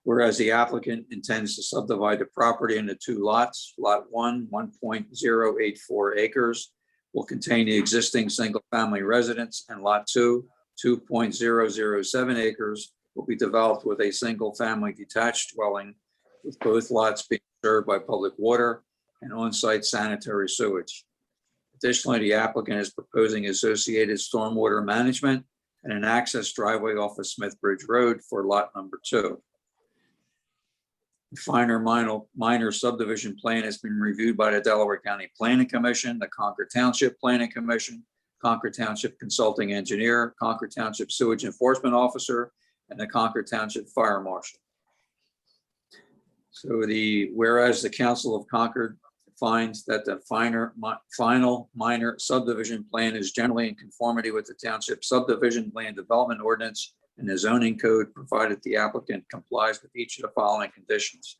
Whereas the applicant intends to subdivide the property into 2 lots, lot 1, 1.084 acres, will contain the existing single-family residence, and lot 2, 2.007 acres, will be developed with a single-family detached dwelling, with both lots being served by public water and on-site sanitary sewage. Additionally, the applicant is proposing associated stormwater management and an access driveway off of Smithbridge Road for lot number 2. The finer minor subdivision plan has been reviewed by the Delaware County Planning Commission, the Concord Township Planning Commission, Concord Township Consulting Engineer, Concord Township Sewage Enforcement Officer, and the Concord Township Fire Marshal. So whereas the Council of Concord finds that the final minor subdivision plan is generally in conformity with the Township Subdivision Land Development Ordinance and the zoning code, provided the applicant complies with each of the following conditions.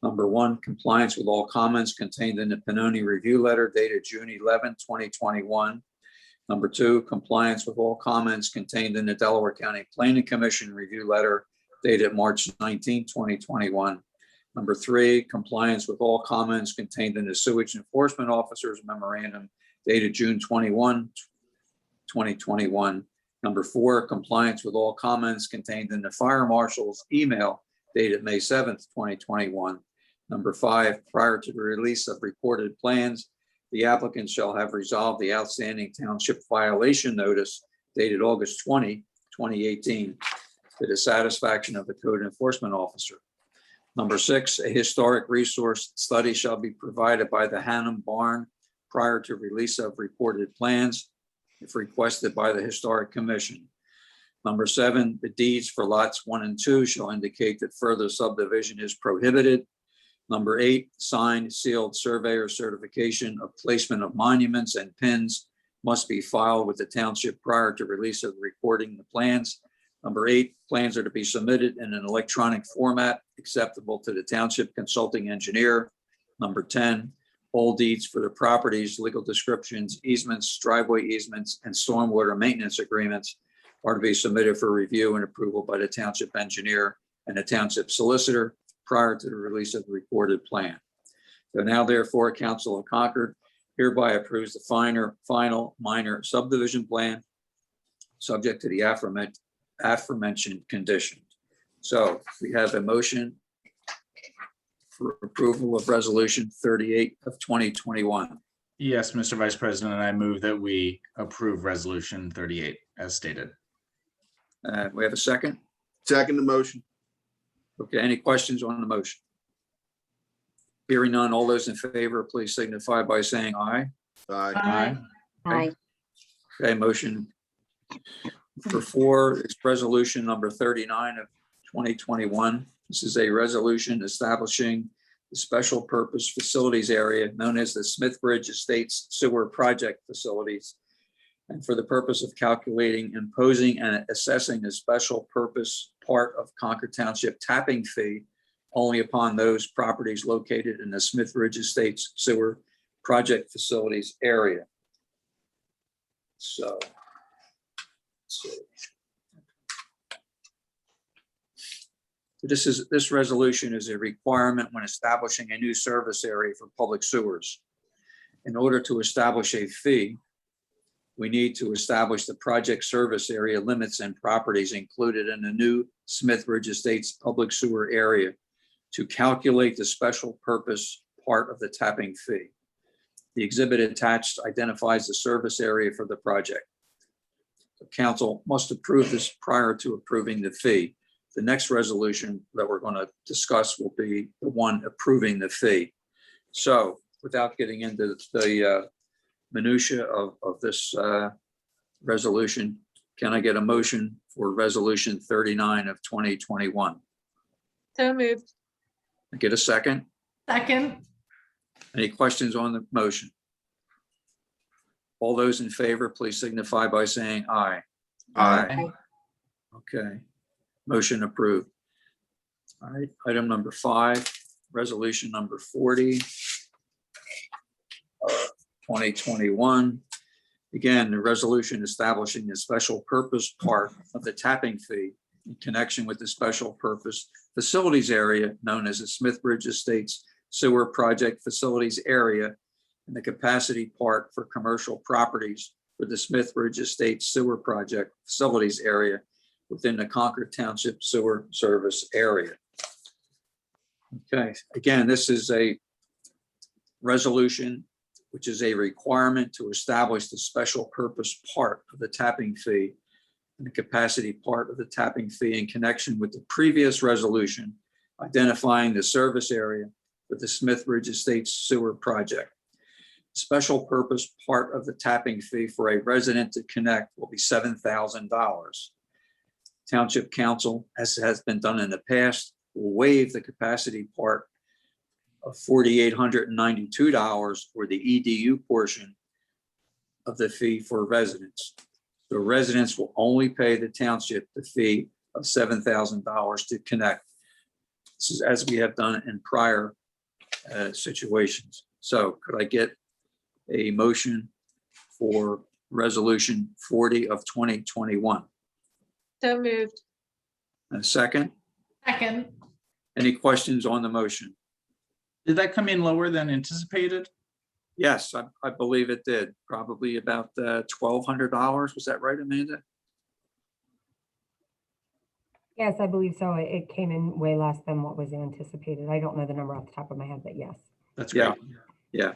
Number 1, compliance with all comments contained in the Pannoni Review Letter dated June 11, 2021. Number 2, compliance with all comments contained in the Delaware County Planning Commission Review Letter dated March 19, 2021. Number 3, compliance with all comments contained in the Sewage Enforcement Officer's Memorandum dated June 21, 2021. Number 4, compliance with all comments contained in the Fire Marshal's email dated May 7th, 2021. Number 5, prior to the release of reported plans, the applicant shall have resolved the outstanding township violation notice dated August 20, 2018, to the satisfaction of the code enforcement officer. Number 6, a historic resource study shall be provided by the Hannum Barn prior to release of reported plans, if requested by the Historic Commission. Number 7, the deeds for lots 1 and 2 shall indicate that further subdivision is prohibited. Number 8, signed, sealed surveyor certification of placement of monuments and pins must be filed with the township prior to release of recording the plans. Number 8, plans are to be submitted in an electronic format acceptable to the township consulting engineer. Number 10, all deeds for the properties, legal descriptions, easements, driveway easements, and stormwater maintenance agreements are to be submitted for review and approval by the township engineer and the township solicitor prior to the release of the recorded plan. So now therefore, Council of Concord hereby approves the final minor subdivision plan subject to the aforementioned conditions. So we have a motion for approval of resolution 38 of 2021. Yes, Mr. Vice President, I move that we approve resolution 38 as stated. We have a second. Second the motion. Okay, any questions on the motion? Hearing none, all those in favor, please signify by saying aye. Aye. Aye. Okay, motion for 4 is resolution number 39 of 2021. This is a resolution establishing the special purpose facilities area known as the Smithbridge Estates Sewer Project Facilities, and for the purpose of calculating, imposing, and assessing the special purpose part of Concord Township tapping fee only upon those properties located in the Smithbridge Estates Sewer Project Facilities area. So, let's see. This resolution is a requirement when establishing a new service area for public sewers. In order to establish a fee, we need to establish the project service area limits and properties included in the new Smithbridge Estates public sewer area to calculate the special purpose part of the tapping fee. The exhibit attached identifies the service area for the project. The council must approve this prior to approving the fee. The next resolution that we're going to discuss will be the one approving the fee. So without getting into the minutia of this resolution, can I get a motion for resolution 39 of 2021? So moved. Get a second? Second, Any questions on the motion? All those in favor, please signify by saying aye. Aye. Okay, motion approved. All right, item number 5, resolution number 40, 2021. Again, the resolution establishing the special purpose part of the tapping fee in connection with the special purpose facilities area known as the Smithbridge Estates Sewer Project Facilities Area and the capacity part for commercial properties for the Smithbridge Estates Sewer Project Facilities Area within the Concord Township Sewer Service Area. Okay, again, this is a resolution which is a requirement to establish the special purpose part of the tapping fee and the capacity part of the tapping fee in connection with the previous resolution identifying the service area for the Smithbridge Estates Sewer Project. Special purpose part of the tapping fee for a resident to connect will be $7,000. Township Council, as has been done in the past, will waive the capacity part of $4,892 for the EDU portion of the fee for residents. So residents will only pay the township the fee of $7,000 to connect. This is as we have done in prior situations. So could I get a motion for resolution 40 of 2021? So moved. And a second? second, Any questions on the motion? Did that come in lower than anticipated? Yes, I believe it did. Probably about $1,200. Was that right, Amanda? Yes, I believe so. It came in way less than what was anticipated. I don't know the number off the top of my head, but yes. That's Yeah. great.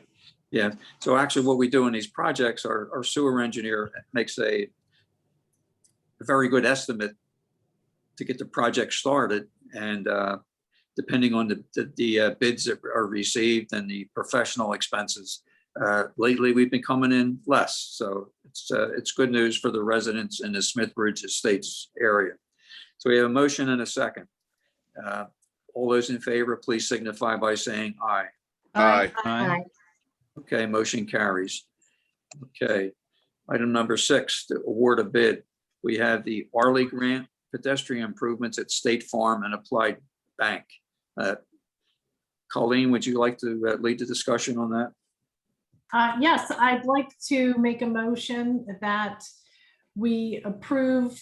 Yeah. So actually what we do in these projects, our sewer engineer makes a very good estimate to get the project started. And depending on the bids that are received and the professional expenses, lately we've been coming in less. So it's good news for the residents in the Smithbridge Estates area. So we have a motion and a second. All those in favor, please signify by saying aye. Aye. Aye. Okay, motion carries. Okay, item number 6, to award a bid. We have the Arley Grant pedestrian improvements at State Farm and Applied Bank. Colleen, would you like to lead the discussion on that? Yes, I'd like to make a motion that we award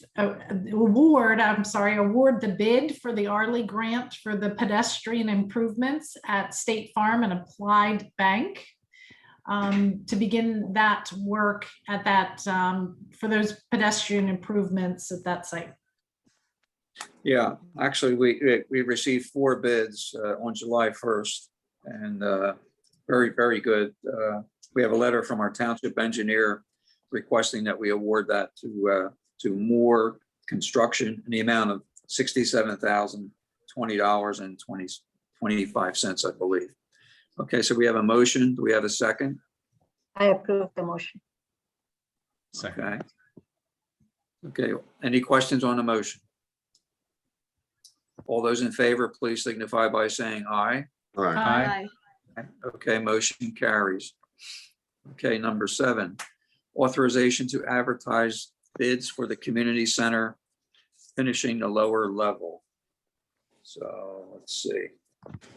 the bid for the Arley Grant for the pedestrian improvements at State Farm and Applied Bank to begin that work at that, for those pedestrian improvements at that site. Yeah, actually, we received 4 bids on July 1st, and very, very good. We have a letter from our township engineer requesting that we award that to Moore Construction in the amount of $67,020.25, I believe. Okay, so we have a motion. Do we have a second? I approve the motion. Second. Okay. Okay, any questions on the motion? All those in favor, please signify by saying aye. Aye. Okay, motion carries. Okay, number 7, authorization to advertise bids for the community center, finishing the lower level. So let's see.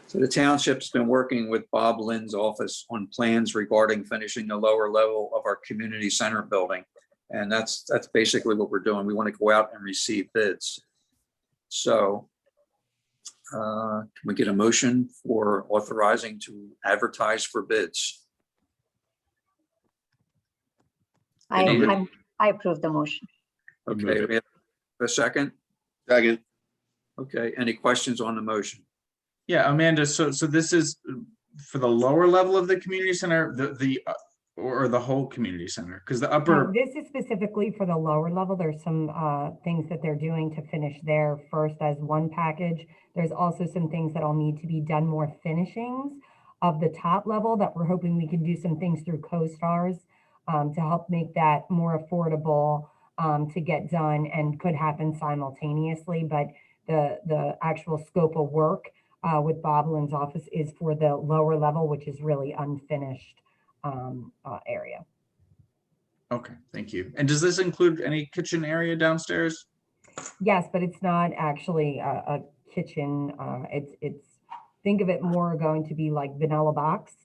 So the township's been working with Bob Lynn's office on plans regarding finishing the lower level of our community center building. And that's basically what we're doing. We want to go out and receive bids. So can we get a motion for authorizing to advertise for bids? I approve the motion. Okay, we have a second? Second. Okay, any questions on the motion? Yeah, Amanda, so this is for the lower level of the community center, the or the whole community center? Because the No, upper, this is specifically for the lower level. There's some things that they're doing to finish there first as one package. There's also some things that'll need to be done, more finishings of the top level that we're hoping we can do some things through co-stars to help make that more affordable to get done, and could happen simultaneously. But the actual scope of work with Boblin's office is for the lower level, which is really unfinished area. okay, thank you. And does this include any kitchen area downstairs? Yes, but it's not actually a kitchen. It's think of it more going to be like vanilla boxed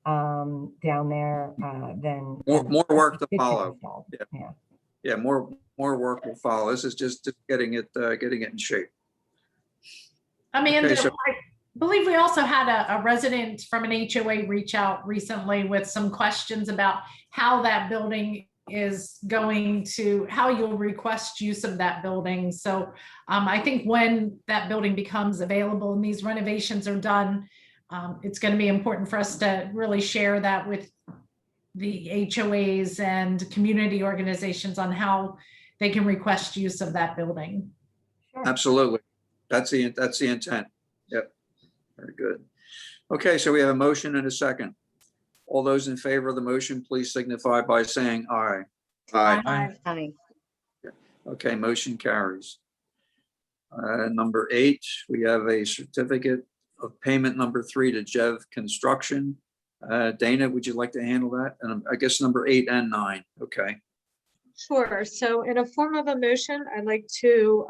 down there than More work to kitchen follow. installed. Yeah. Yeah. Yeah, more work will follow. This is just getting it in shape. Amanda, Okay, so- I believe we also had a resident from an HOA reach out recently with some questions about how that building is going to, how you'll request use of that building. So I think when that building becomes available and these renovations are done, it's going to be important for us to really share that with the HOAs and community organizations on how they can request use of that building. Sure. Absolutely. That's the intent. Yep. Very good. Okay, so we have a motion and a second. All those in favor of the motion, please signify by saying aye. Aye. Aye. Okay, motion carries. Number 8, we have a certificate of payment number 3 to Jev Construction. Dana, would you like to handle that? And I guess number 8 and 9. Okay. Sure. So in a form of a motion, I'd like to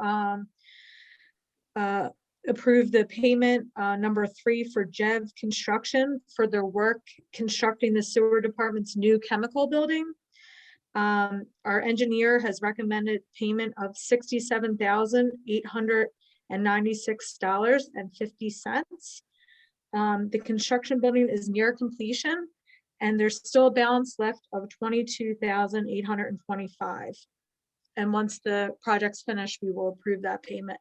approve the payment number 3 for Jev Construction for their work constructing the sewer department's new chemical building. Our engineer has recommended payment of $67,896.50. The construction building is near completion, and there's still a balance left of $22,825. And once the project's finished, we will approve that payment.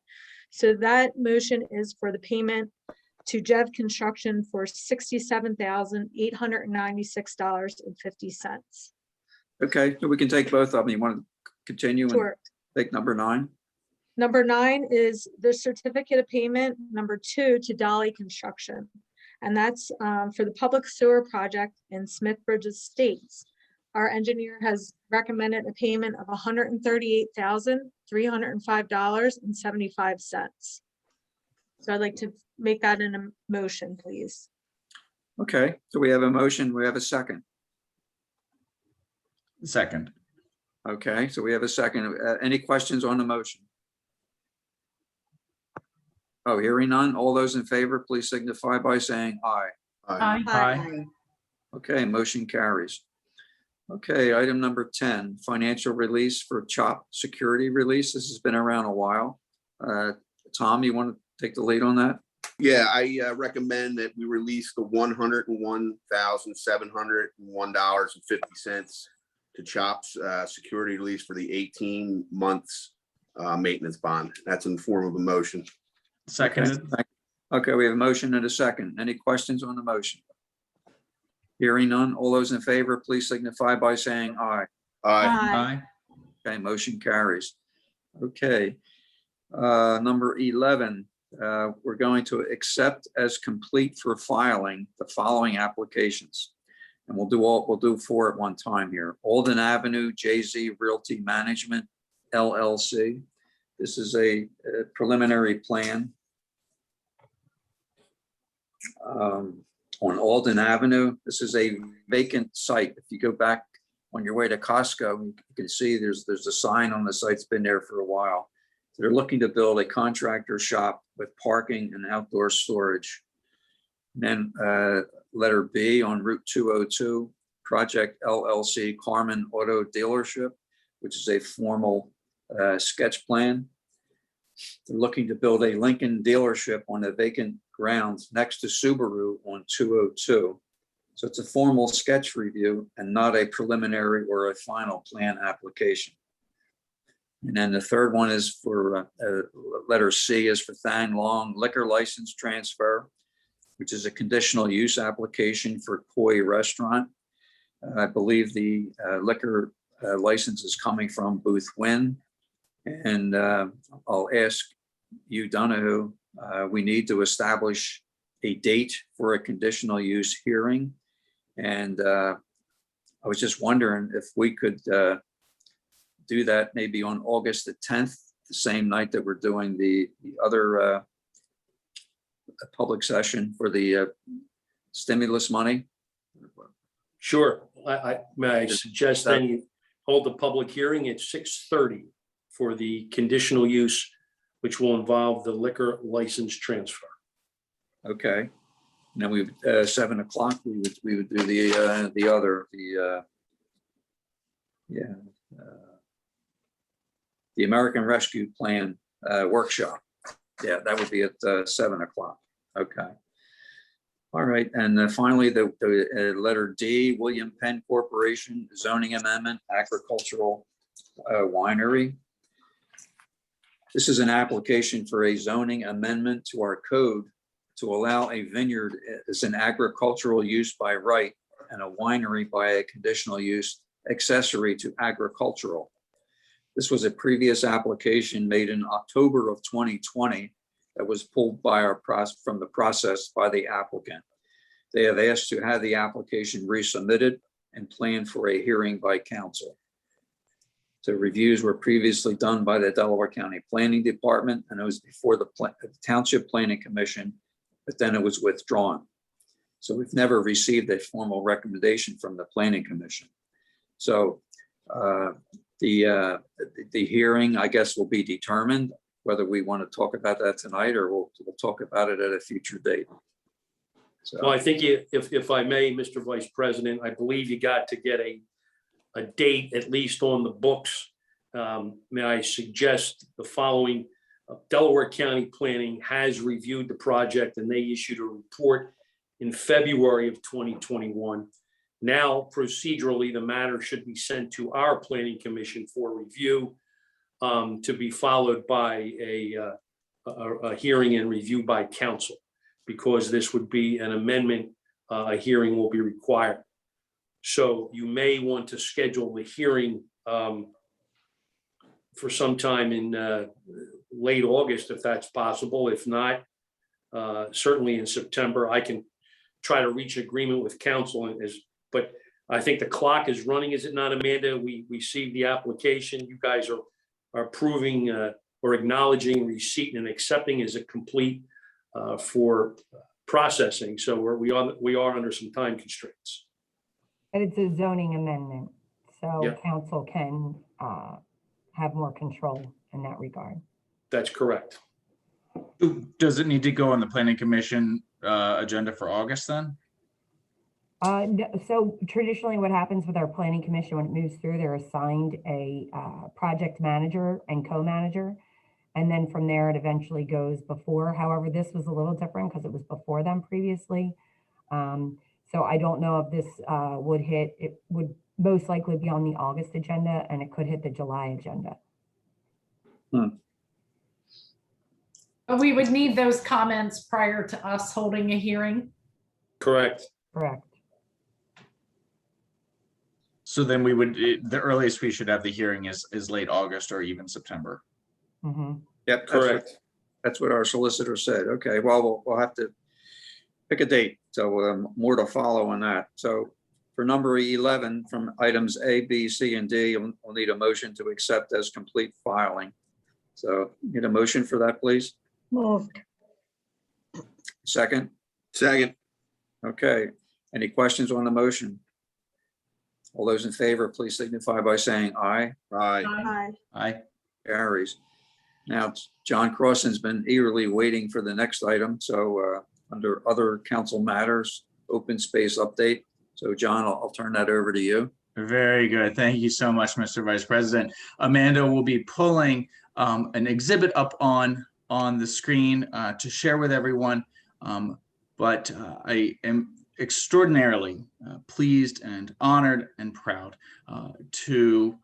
So that motion is for the payment to Jev Construction for $67,896.50. Okay, so we can take both of them. You want to continue and Sure. take number 9? Number 9 is the certificate of payment number 2 to Dolly Construction. And that's for the public sewer project in Smithbridge Estates. Our engineer has recommended a payment of $138,305.75. So I'd like to make that in a motion, please. Okay, so we have a motion, we have a second. Second. Okay, so we have a second. Any questions on the motion? Oh, hearing none. All those in favor, please signify by saying aye. Aye. Aye. Okay, motion carries. Okay, item number 10, financial release for CHOP security release. This has been around a while. Tom, you want to take the lead on that? Yeah, I recommend that we release the $101,701.50 to CHOPS security release for the 18 months maintenance bond. That's in the form of a motion. Seconded. Okay, we have a motion and a second. Any questions on the motion? Hearing none. All those in favor, please signify by saying aye. Aye. Okay, motion carries. Okay. Number 11, we're going to accept as complete for filing the following applications. And we'll do 4 at one time here. Alden Avenue, JZ Realty Management, LLC. This is a preliminary plan on Alden Avenue. This is a vacant site. If you go back on your way to Costco, you can see there's a sign on the site. It's been there for a while. So they're looking to build a contractor shop with parking and outdoor storage. And then letter B on Route 202, Project LLC Carmen Auto Dealership, which is a formal sketch plan. They're looking to build a Lincoln dealership on the vacant grounds next to Subaru on 202. So it's a formal sketch review and not a preliminary or a final plan application. And then the third one is for letter C is for Thang Long liquor license transfer, which is a conditional use application for Koi Restaurant. I believe the liquor license is coming from Booth Wynn. And I'll ask you, Donahue, we need to establish a date for a conditional use hearing. And I was just wondering if we could do that maybe on August the 10th, the same night that we're doing the other public session for the stimulus money. Sure. May I suggest then you hold the public hearing at 6:30 for the conditional use, which will involve the liquor license transfer. Okay. And then we, 7 o'clock, we would do the other, the American Rescue Plan workshop. Yeah, that would be at 7 o'clock. Okay. All right. And finally, the letter D, William Penn Corporation zoning amendment, agricultural winery. This is an application for a zoning amendment to our code to allow a vineyard as an agricultural use by right and a winery by a conditional use accessory to agricultural. This was a previous application made in October of 2020 that was pulled from the process by the applicant. They have asked to have the application resubmitted and planned for a hearing by council. So reviews were previously done by the Delaware County Planning Department, and it was before the Township Planning Commission, but then it was withdrawn. So we've never received a formal recommendation from the Planning Commission. So the hearing, I guess, will be determined whether we want to talk about that tonight or we'll talk about it at a future date. So, Well, I think if I may, Mr. Vice President, I believe you got to get a date at least on the books. May I suggest the following? Delaware County Planning has reviewed the project and they issued a report in February of 2021. Now, procedurally, the matter should be sent to our Planning Commission for review, to be followed by a hearing and review by council. Because this would be an amendment, a hearing will be required. So you may want to schedule the hearing for some time in late August, if that's possible. If not, certainly in September. I can try to reach agreement with council, but I think the clock is running, is it not, Amanda? We received the application. You guys are approving or acknowledging receipt and accepting as a complete for processing. So we are under some time constraints. And it's a zoning amendment, so Yeah. council can have more control in that regard. That's correct. Does it need to go on the planning commission agenda for August then? So traditionally what happens with our planning commission, when it moves through, they're assigned a project manager and co-manager. And then from there, it eventually goes before. However, this was a little different because it was before them previously. So I don't know if this would hit, it would most likely be on the August agenda and it could hit the July agenda. But we would need those comments prior to us holding a hearing. Correct. Correct. So then we would, the earliest we should have the hearing is late August or even September. Mm-hmm. yep, Correct. That's what our solicitor said. Okay, well, we'll have to pick a date. So more to follow on that. So for number 11, from items A, B, C, and D, we'll need a motion to accept as complete filing. So need a motion for that, please? Moved. Second? Second. Okay. Any questions on the motion? All those in favor, please signify by saying aye. Aye. Aye. Aye. Carries. Now, John Crossan's been eagerly waiting for the next item. So under other council matters, open space update. So John, I'll turn that over to you. Very good. Thank you so much, Mr. Vice President. Amanda will be pulling an exhibit up on the screen to share with everyone. But I am extraordinarily pleased and honored and proud to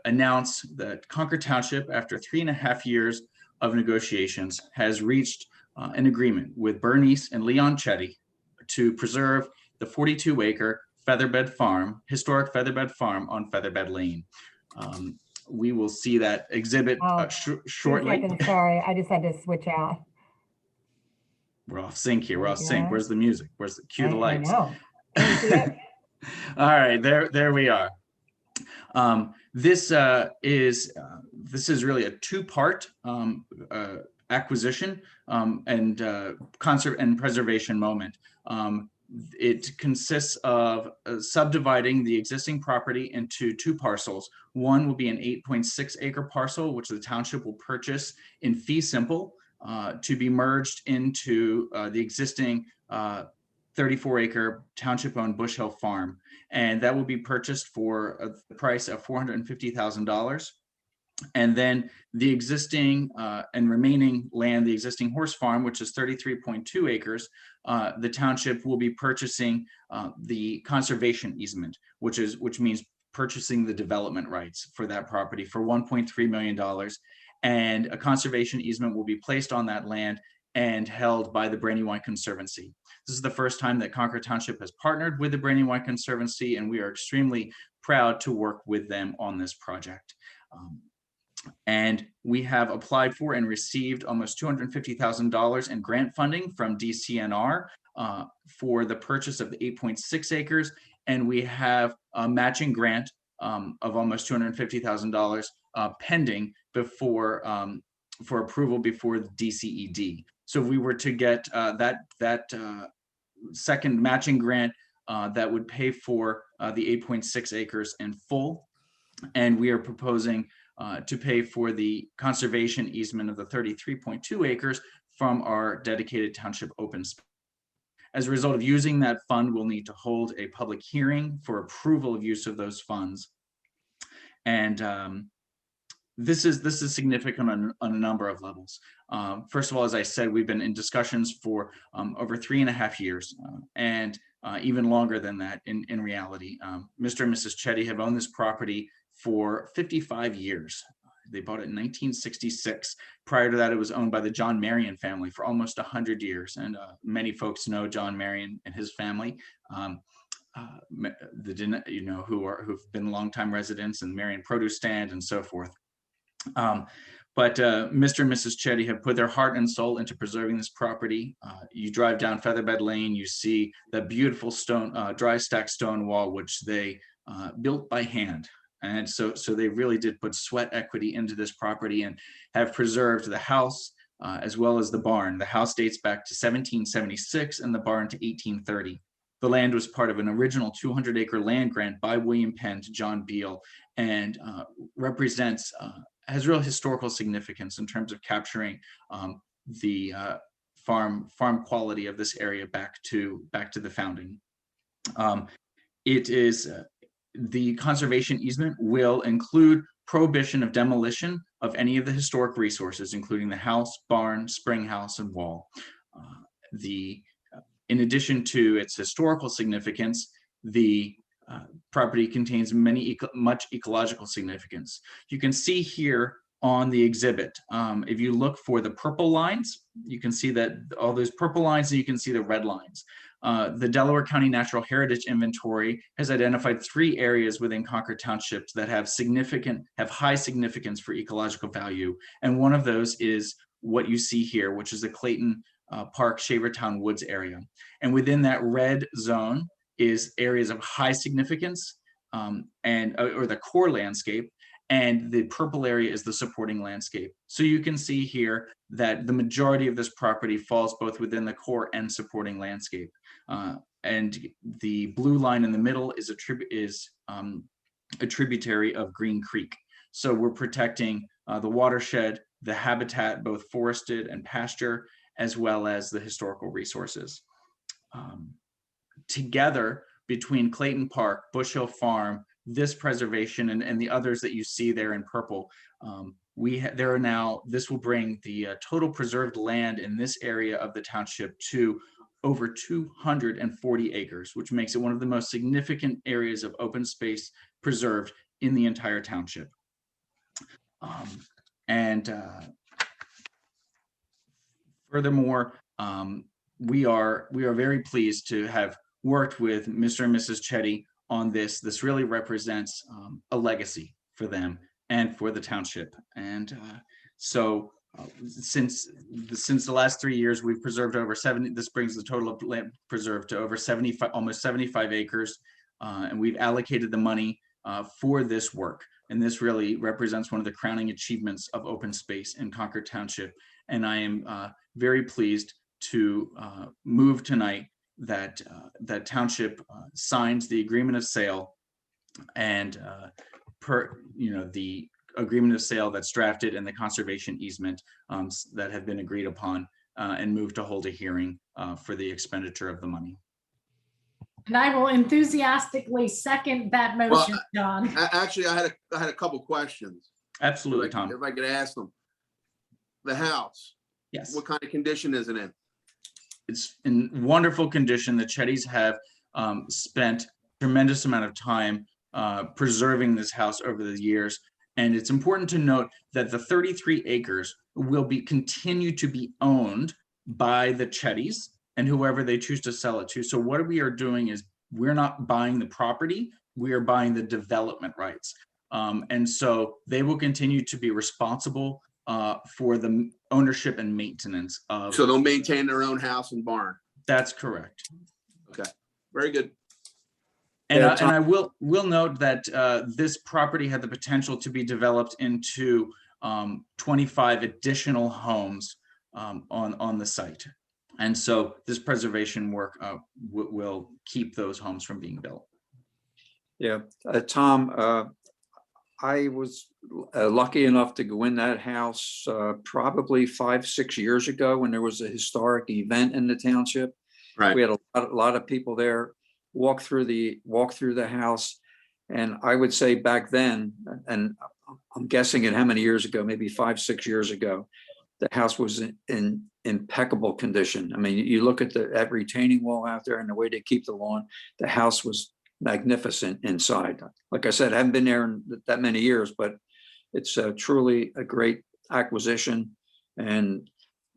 announce that Concord Township, after 3.5 years of negotiations, has reached an agreement with Bernice and Leon Chetty to preserve the 42-acre Featherbed Farm, historic Featherbed Farm on Featherbed Lane. We will see that exhibit Oh, shortly. 2 seconds, sorry, I just had to switch out. We're off sync here. We're There off we sync. go. Where's the music? Where's the cue the I lights? know. Can you see it? All right, there we are. This is really a two-part acquisition and preservation moment. It consists of subdividing the existing property into 2 parcels. One will be an 8.6 acre parcel, which the township will purchase in fee simple to be merged into the existing 34 acre township owned Bush Hill Farm. And that will be purchased for the price of $450,000. And then the existing and remaining land, the existing horse farm, which is 33.2 acres, the township will be purchasing the conservation easement, which means purchasing the development rights for that property for $1.3 million. And a conservation easement will be placed on that land and held by the Brandywine Conservancy. This is the first time that Concord Township has partnered with the Brandywine Conservancy, and we are extremely proud to work with them on this project. And we have applied for and received almost $250,000 in grant funding from DCNR for the purchase of the 8.6 acres. And we have a matching grant of almost $250,000 pending before for approval before the DCED. So if we were to get that second matching grant, that would pay for the 8.6 acres in full. And we are proposing to pay for the conservation easement of the 33.2 acres from our dedicated township open space. As a result of using that fund, we'll need to hold a public hearing for approval of use of those funds. And this is significant on a number of levels. First of all, as I said, we've been in discussions for over 3.5 years, and even longer than that in reality. Mr. and Mrs. Chetty have owned this property for 55 years. They bought it in 1966. Prior to that, it was owned by the John Marion family for almost 100 years. And many folks know John Marion and his family, who've been longtime residents and Marion Produce Stand and so forth. But Mr. and Mrs. Chetty have put their heart and soul into preserving this property. You drive down Featherbed Lane, you see the beautiful stone, dry stack stone wall, which they built by hand. And so they really did put sweat equity into this property and have preserved the house as well as the barn. The house dates back to 1776 and the barn to 1830. The land was part of an original 200-acre land grant by William Penn to John Beal, and has real historical significance in terms of capturing the farm quality of this area back to the founding. It is the conservation easement will include prohibition of demolition of any of the historic resources, including the house, barn, spring house, and wall. In addition to its historical significance, the property contains much ecological significance. You can see here on the exhibit, if you look for the purple lines, you can see that all those purple lines, and you can see the red lines. The Delaware County Natural Heritage Inventory has identified 3 areas within Concord Township that have high significance for ecological value. And one of those is what you see here, which is the Clayton Park Shavertown Woods area. And within that red zone is areas of high significance or the core landscape, and the purple area is the supporting landscape. So you can see here that the majority of this property falls both within the core and supporting landscape. And the blue line in the middle is a tributary of Green Creek. So we're protecting the watershed, the habitat, both forested and pasture, as well as the historical resources. Together, between Clayton Park, Bush Hill Farm, this preservation, and the others that you see there in purple, this will bring the total preserved land in this area of the township to over 240 acres, which makes it one of the most significant areas of open space preserved in the entire township. Furthermore, we are very pleased to have worked with Mr. and Mrs. Chetty on this. This really represents a legacy for them and for the township. And so since the last 3 years, we've preserved over 70, this brings the total of land preserved to over 75, almost 75 acres. And we've allocated the money for this work. And this really represents one of the crowning achievements of open space in Concord Township. And I am very pleased to move tonight that that township signs the agreement of sale, and the agreement of sale that's drafted and the conservation easement that have been agreed upon, and move to hold a hearing for the expenditure of the money. And I will enthusiastically second that motion, John. Actually, I had a couple questions. Absolutely, Tom. If I could ask them. The house, Yes. what kind of condition is it in? It's in wonderful condition. The Chettys have spent tremendous amount of time preserving this house over the years. And it's important to note that the 33 acres will continue to be owned by the Chettys and whoever they choose to sell it to. So what we are doing is we're not buying the property, we are buying the development rights. And so they will continue to be responsible for the ownership and maintenance of. So they'll maintain their own house and barn. That's correct. Okay, very good. And, Yeah, and I will note that this property had the potential to be developed into 25 additional homes on the site. And so this preservation work will keep those homes from being built. Yeah, Tom, I was lucky enough to go in that house probably 5-6 years ago when there was a historic event in the township. Right. We had a lot of people there walk through the house, and I would say back then, and I'm guessing at how many years ago, maybe 5-6 years ago, the house was in impeccable condition. I mean, you look at that retaining wall out there and the way they keep the lawn, the house was magnificent inside. Like I said, I haven't been there in that many years, but it's truly a great acquisition, and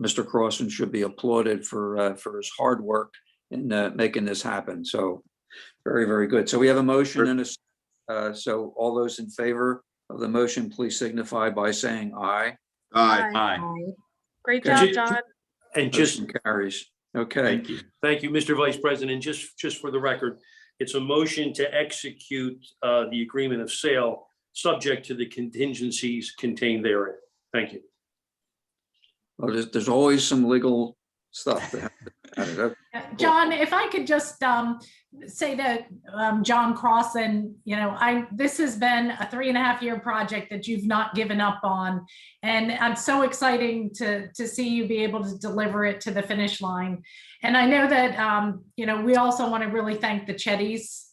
Mr. Crossan should be applauded for his hard work in making this happen. So very, very good. So we have a motion and so all those in favor of the motion, please signify by saying aye. Aye. Aye. Great Okay. job, John. And just, Motion carries. Okay. Thank you. Mr. Vice President, just for the record, it's a motion to execute the agreement of sale, subject to the contingencies contained therein. Thank you. Well, there's always some legal stuff to have added up. John, if I could just say to John Crossan, this has been a 3.5-year project that you've not given up on. And I'm so exciting to see you be able to deliver it to the finish line. And I know that, we also want to really thank the Chettys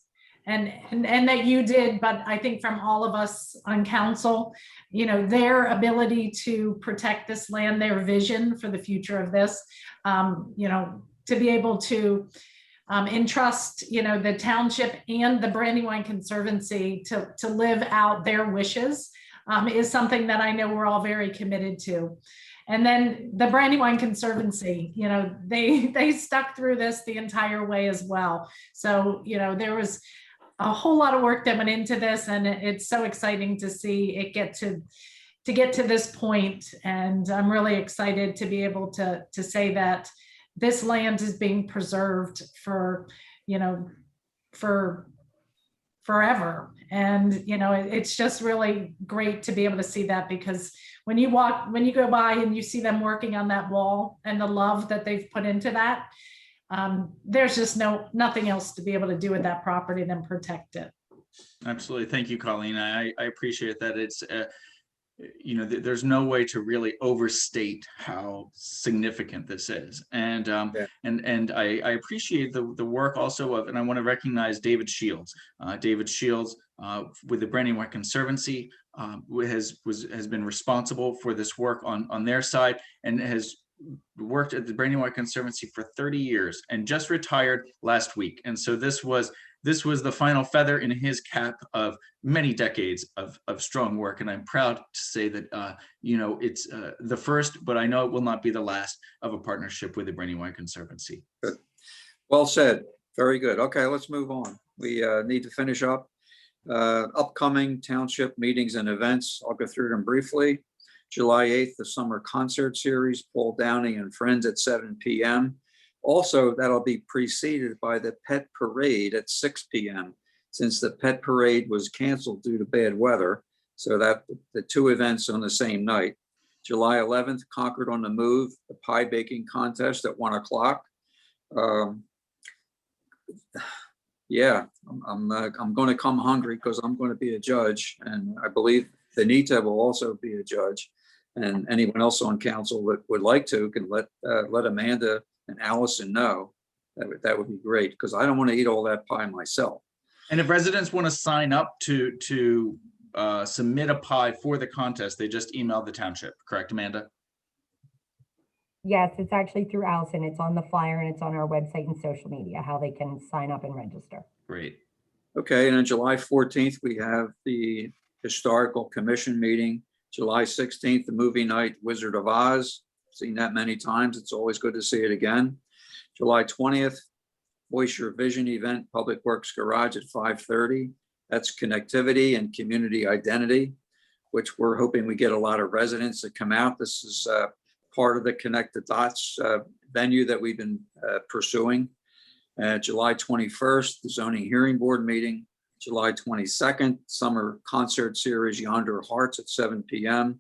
and that you did, but I think from all of us on council, their ability to protect this land, their vision for the future of this, to be able to entrust, the township and the Brandywine Conservancy to live out their wishes is something that I know we're all very committed to. And then the Brandywine Conservancy, they stuck through this the entire way as well. So, there was a whole lot of work that went into this, and it's so exciting to see it get to this point. And I'm really excited to be able to say that this land is being preserved for forever. And, it's just really great to be able to see that, because when you go by and you see them working on that wall and the love that they've put into that, there's just nothing else to be able to do with that property than protect it. Absolutely. Thank you, Colleen. I appreciate that. It's, there's no way to really overstate how significant this is. And and I appreciate the work also of, and I want to recognize David Shields. David Shields with the Brandywine Conservancy has been responsible for this work on their side, and has worked at the Brandywine Conservancy for 30 years and just retired last week. And so this was the final feather in his cap of many decades of strong work. And I'm proud to say that, it's the first, but I know it will not be the last of a partnership with the Brandywine Conservancy. Good. Well said. Very good. Okay, let's move on. We need to finish up. Upcoming township meetings and events. I'll go through them briefly. July 8th, the summer concert series, Paul Downing and Friends at 7 p.m. Also, that'll be preceded by the pet parade at 6 p.m. since the pet parade was canceled due to bad weather. So that the two events on the same night. July 11th, Concord on the Move, the pie baking contest at 1 o'clock. Yeah, I'm going to come hungry because I'm going to be a judge, and I believe Benita will also be a judge. And anyone else on council that would like to can let Amanda and Allison know. That would be great, because I don't want to eat all that pie myself. And if residents want to sign up to submit a pie for the contest, they just email the township, correct, Amanda? Yes, it's actually through Allison. It's on the flyer and it's on our website and social media, how they can sign up and register. Great. Okay, and on July 14th, we have the Historical Commission meeting. July 16th, the movie night, Wizard of Oz. Seen that many times. It's always good to see it again. July 20th, Voice Your Vision event, Public Works Garage at 5:30. That's connectivity and community identity, which we're hoping we get a lot of residents to come out. This is part of the Connect the Dots venue that we've been pursuing. July 21st, the Zoning Hearing Board meeting. July 22nd, Summer Concert Series Yonder Hearts at 7 p.m.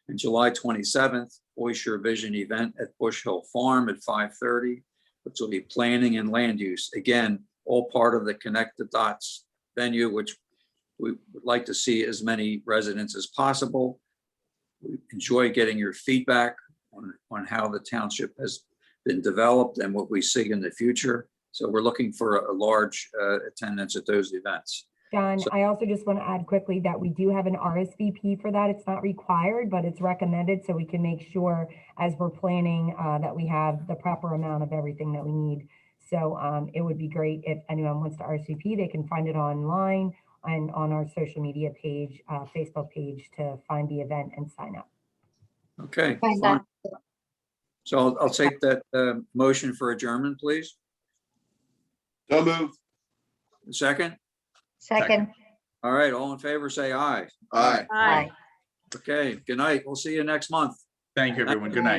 And July 27th, Voice Your Vision event at Bush Hill Farm at 5:30, which will be planning and land use. Again, all part of the Connect the Dots venue, which we would like to see as many residents as possible. We enjoy getting your feedback on how the township has been developed and what we see in the future. So we're looking for a large attendance at those events. John, So- I also just want to add quickly that we do have an RSVP for that. It's not required, but it's recommended so we can make sure as we're planning that we have the proper amount of everything that we need. So it would be great if anyone wants to RSVP, they can find it online and on our social media page, Facebook page, to find the event and sign up. Okay, Find fine. that. So I'll take that motion for adjournment, please. So moved. Second? Second. All right, all in favor, say aye. Aye. Aye. Okay, good night. We'll see you next month. Thank you, everyone. Good night.